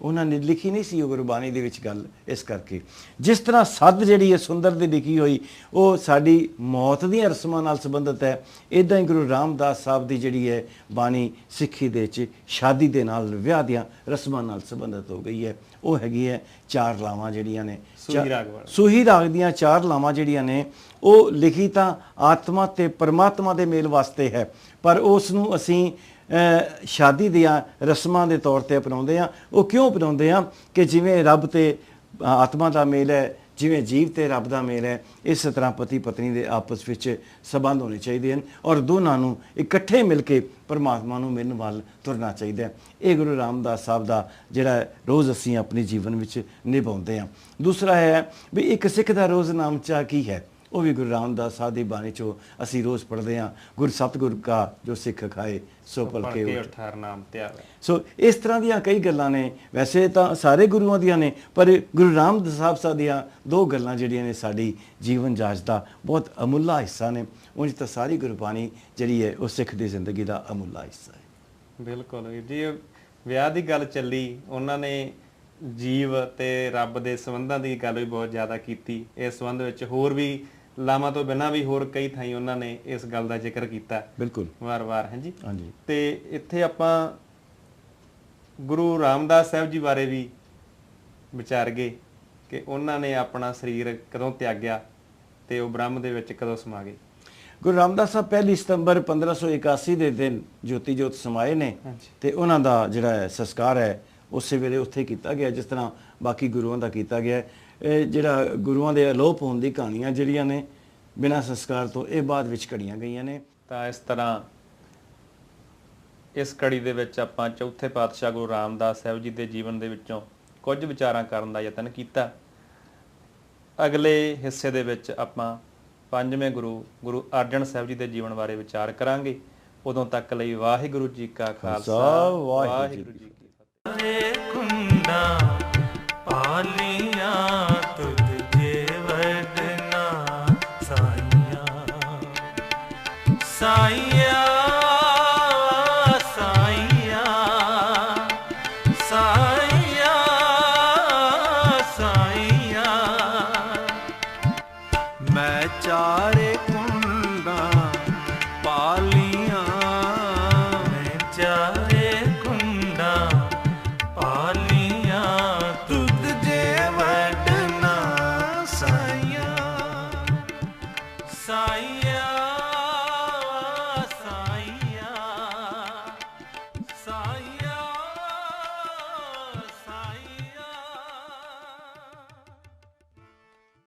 ਉਹਨਾਂ ਨੇ ਲਿਖੀ ਨਹੀਂ ਸੀ ਉਹ ਗੁਰਬਾਣੀ ਦੇ ਵਿੱਚ ਗੱਲ, ਇਸ ਕਰਕੇ ਜਿਸ ਤਰ੍ਹਾਂ ਸੱਦ ਜਿਹੜੀ ਹੈ ਸੁੰਦਰ ਦੀ ਲਿਖੀ ਹੋਈ ਉਹ ਸਾਡੀ ਮੌਤ ਦੀਆਂ ਰਸਮਾਂ ਨਾਲ ਸੰਬੰਧਿਤ ਹੈ, ਇੱਦਾਂ ਹੀ ਗੁਰੂ ਰਾਮਦਾਸ ਸਾਹਿਬ ਦੀ ਜਿਹੜੀ ਹੈ ਬਾਣੀ ਸਿੱਖੀ ਦੇ ਵਿੱਚ ਸ਼ਾਦੀ ਦੇ ਨਾਲ, ਵਿਆਹ ਦੀਆਂ ਰਸਮਾਂ ਨਾਲ ਸੰਬੰਧਿਤ ਹੋ ਗਈ ਹੈ। ਉਹ ਹੈਗੀ ਹੈ 4 ਲਾਵਾਂ ਜਿਹੜੀਆਂ ਨੇ, ਸੂਹੀ ਰਾਗ ਦੀਆਂ 4 ਲਾਵਾਂ ਜਿਹੜੀਆਂ ਨੇ, ਉਹ ਲਿਖੀ ਤਾਂ ਆਤਮਾ ਤੇ ਪਰਮਾਤਮਾ ਦੇ ਮੇਲ ਵਾਸਤੇ ਹੈ, ਪਰ ਉਸ ਨੂੰ ਅਸੀਂ ਸ਼ਾਦੀ ਦੀਆਂ ਰਸਮਾਂ ਦੇ ਤੌਰ ਤੇ ਅਪਣਾਉਂਦੇ ਹਾਂ। ਉਹ ਕਿਉਂ ਅਪਣਾਉਂਦੇ ਹਾਂ ਕਿ ਜਿਵੇਂ ਰੱਬ ਤੇ ਆਤਮਾ ਦਾ ਮੇਲ ਹੈ, ਜਿਵੇਂ ਜੀਵ ਤੇ ਰੱਬ ਦਾ ਮੇਲ ਹੈ, ਇਸੇ ਤਰ੍ਹਾਂ ਪਤੀ ਪਤਨੀ ਦੇ ਆਪਸ ਵਿੱਚ ਸੰਬੰਧ ਹੋਣੇ ਚਾਹੀਦੇ ਹਨ ਔਰ ਦੋਨਾਂ ਨੂੰ ਇਕੱਠੇ ਮਿਲ ਕੇ ਪਰਮਾਤਮਾ ਨੂੰ ਮਿਲਣ ਵੱਲ ਤੁਰਨਾ ਚਾਹੀਦਾ ਹੈ। ਇਹ ਗੁਰੂ ਰਾਮਦਾਸ ਸਾਹਿਬ ਦਾ ਜਿਹੜਾ ਰੋਜ਼ ਅਸੀਂ ਆਪਣੇ ਜੀਵਨ ਵਿੱਚ ਨਿਭਾਉਂਦੇ ਹਾਂ। ਦੂਸਰਾ ਹੈ ਵੀ ਇੱਕ ਸਿੱਖ ਦਾ ਰੋਜ਼ ਨਾਮਚਾ ਕੀ ਹੈ, ਉਹ ਵੀ ਗੁਰੂ ਰਾਮਦਾਸ ਸਾਹਿਬ ਦੀ ਬਾਣੀ 'ਚੋਂ ਅਸੀਂ ਰੋਜ਼ ਪੜ੍ਹਦੇ ਹਾਂ। ਗੁਰ ਸਤਿਗੁਰ ਕਾ ਜੋ ਸਿੱਖ ਖਾਏ ਸੋ ਭਲਕੇ ਉਠਾਰ ਨਾਮ ਧਿਆਵੇ। ਸੋ ਇਸ ਤਰ੍ਹਾਂ ਦੀਆਂ ਕਈ ਗੱਲਾਂ ਨੇ, ਵੈਸੇ ਤਾਂ ਸਾਰੇ ਗੁਰੂਆਂ ਦੀਆਂ ਨੇ, ਪਰ ਗੁਰੂ ਰਾਮਦਾਸ ਸਾਹਿਬ ਦੀਆਂ 2 ਗੱਲਾਂ ਜਿਹੜੀਆਂ ਨੇ ਸਾਡੀ ਜੀਵਨ ਜਾਂਚ ਦਾ ਬਹੁਤ ਅਮੁੱਲਾ ਹਿੱਸਾ ਨੇ। ਉਂਝ ਤਾਂ ਸਾਰੀ ਗੁਰਬਾਣੀ ਜਿਹੜੀ ਹੈ ਉਹ ਸਿੱਖ ਦੀ ਜ਼ਿੰਦਗੀ ਦਾ ਅਮੁੱਲਾ ਹਿੱਸਾ ਹੈ। ਬਿਲਕੁਲ ਵੀਰ ਜੀ। ਵਿਆਹ ਦੀ ਗੱਲ ਚੱਲੀ, ਉਹਨਾਂ ਨੇ ਜੀਵ ਤੇ ਰੱਬ ਦੇ ਸੰਬੰਧਾਂ ਦੀ ਗੱਲ ਵੀ ਬਹੁਤ ਜ਼ਿਆਦਾ ਕੀਤੀ। ਇਸ ਸੰਬੰਧ ਵਿੱਚ ਹੋਰ ਵੀ ਲਾਵਾਂ ਤੋਂ ਬਿਨਾਂ ਵੀ ਹੋਰ ਕਈ ਥਾਈਂ ਉਹਨਾਂ ਨੇ ਇਸ ਗੱਲ ਦਾ ਜ਼ਿਕਰ ਕੀਤਾ, ਬਿਲਕੁਲ ਵਾਰ-ਵਾਰ। ਹਾਂਜੀ ਹਾਂਜੀ। ਤੇ ਇੱਥੇ ਆਪਾਂ ਗੁਰੂ ਰਾਮਦਾਸ ਸਾਹਿਬ ਜੀ ਬਾਰੇ ਵੀ ਵਿਚਾਰ ਗਏ ਕਿ ਉਹਨਾਂ ਨੇ ਆਪਣਾ ਸਰੀਰ ਕਦੋਂ ਤਿਆਗਿਆ ਤੇ ਉਹ ਬ੍ਰਹਮ ਦੇ ਵਿੱਚ ਕਦੋਂ ਸਮਾ ਗਏ। ਗੁਰੂ ਰਾਮਦਾਸ ਸਾਹਿਬ 1 ਸਤੰਬਰ 1581 ਦੇ ਦਿਨ ਜੋਤੀ ਜੋਤ ਸਮਾਏ ਨੇ ਹਾਂਜੀ। ਤੇ ਉਹਨਾਂ ਦਾ ਜਿਹੜਾ ਹੈ ਸੰਸਕਾਰ ਹੈ ਉਸੇ ਵੇਲੇ ਉੱਥੇ ਕੀਤਾ ਗਿਆ ਜਿਸ ਤਰ੍ਹਾਂ ਬਾਕੀ ਗੁਰੂਆਂ ਦਾ ਕੀਤਾ ਗਿਆ ਹੈ। ਇਹ ਜਿਹੜਾ ਗੁਰੂਆਂ ਦੇ ਅਲੋਪ ਹੋਣ ਦੀ ਕਹਾਣੀਆਂ ਜਿਹੜੀਆਂ ਨੇ ਬਿਨਾਂ ਸੰਸਕਾਰ ਤੋਂ ਇਹ ਬਾਅਦ ਵਿੱਚ ਘੜੀਆਂ ਗਈਆਂ ਨੇ। ਤਾਂ ਇਸ ਤਰ੍ਹਾਂ ਇਸ ਕੜੀ ਦੇ ਵਿੱਚ ਆਪਾਂ ਚੌਥੇ ਪਾਤਸ਼ਾਹ ਗੁਰੂ ਰਾਮਦਾਸ ਸਾਹਿਬ ਜੀ ਦੇ ਜੀਵਨ ਦੇ ਵਿੱਚੋਂ ਕੁਝ ਵਿਚਾਰਾਂ ਕਰਨ ਦਾ ਯਤਨ ਕੀਤਾ। ਅਗਲੇ ਹਿੱਸੇ ਦੇ ਵਿੱਚ ਆਪਾਂ ਪੰਜਵੇਂ ਗੁਰੂ ਅਰਜਨ ਸਾਹਿਬ ਜੀ ਦੇ ਜੀਵਨ ਬਾਰੇ ਵਿਚਾਰ ਕਰਾਂਗੇ। ਉਦੋਂ ਤੱਕ ਲਈ ਵਾਹਿਗੁਰੂ ਜੀ ਕਾ ਖਾਲਸਾ, ਵਾਹਿਗੁਰੂ ਜੀ ਕੀ ਫਤਿਹ। ਕੁੰਡਾ ਪਾਲੀਆਂ ਤੁਧ ਜੇ ਵਡਨਾ ਸਾਈਆਂ ਸਾਈਆਂ ਸਾਈਆਂ ਸਾਈਆਂ ਸਾਈਆਂ ਮੈਂ ਚਾਰੇ ਕੁੰਡਾ ਪਾਲੀਆਂ ਮੈਂ ਚਾਰੇ ਕੁੰਡਾ ਪਾਲੀਆਂ ਤੁਧ ਜੇ ਵਡਨਾ ਸਾਈਆਂ ਸਾਈਆਂ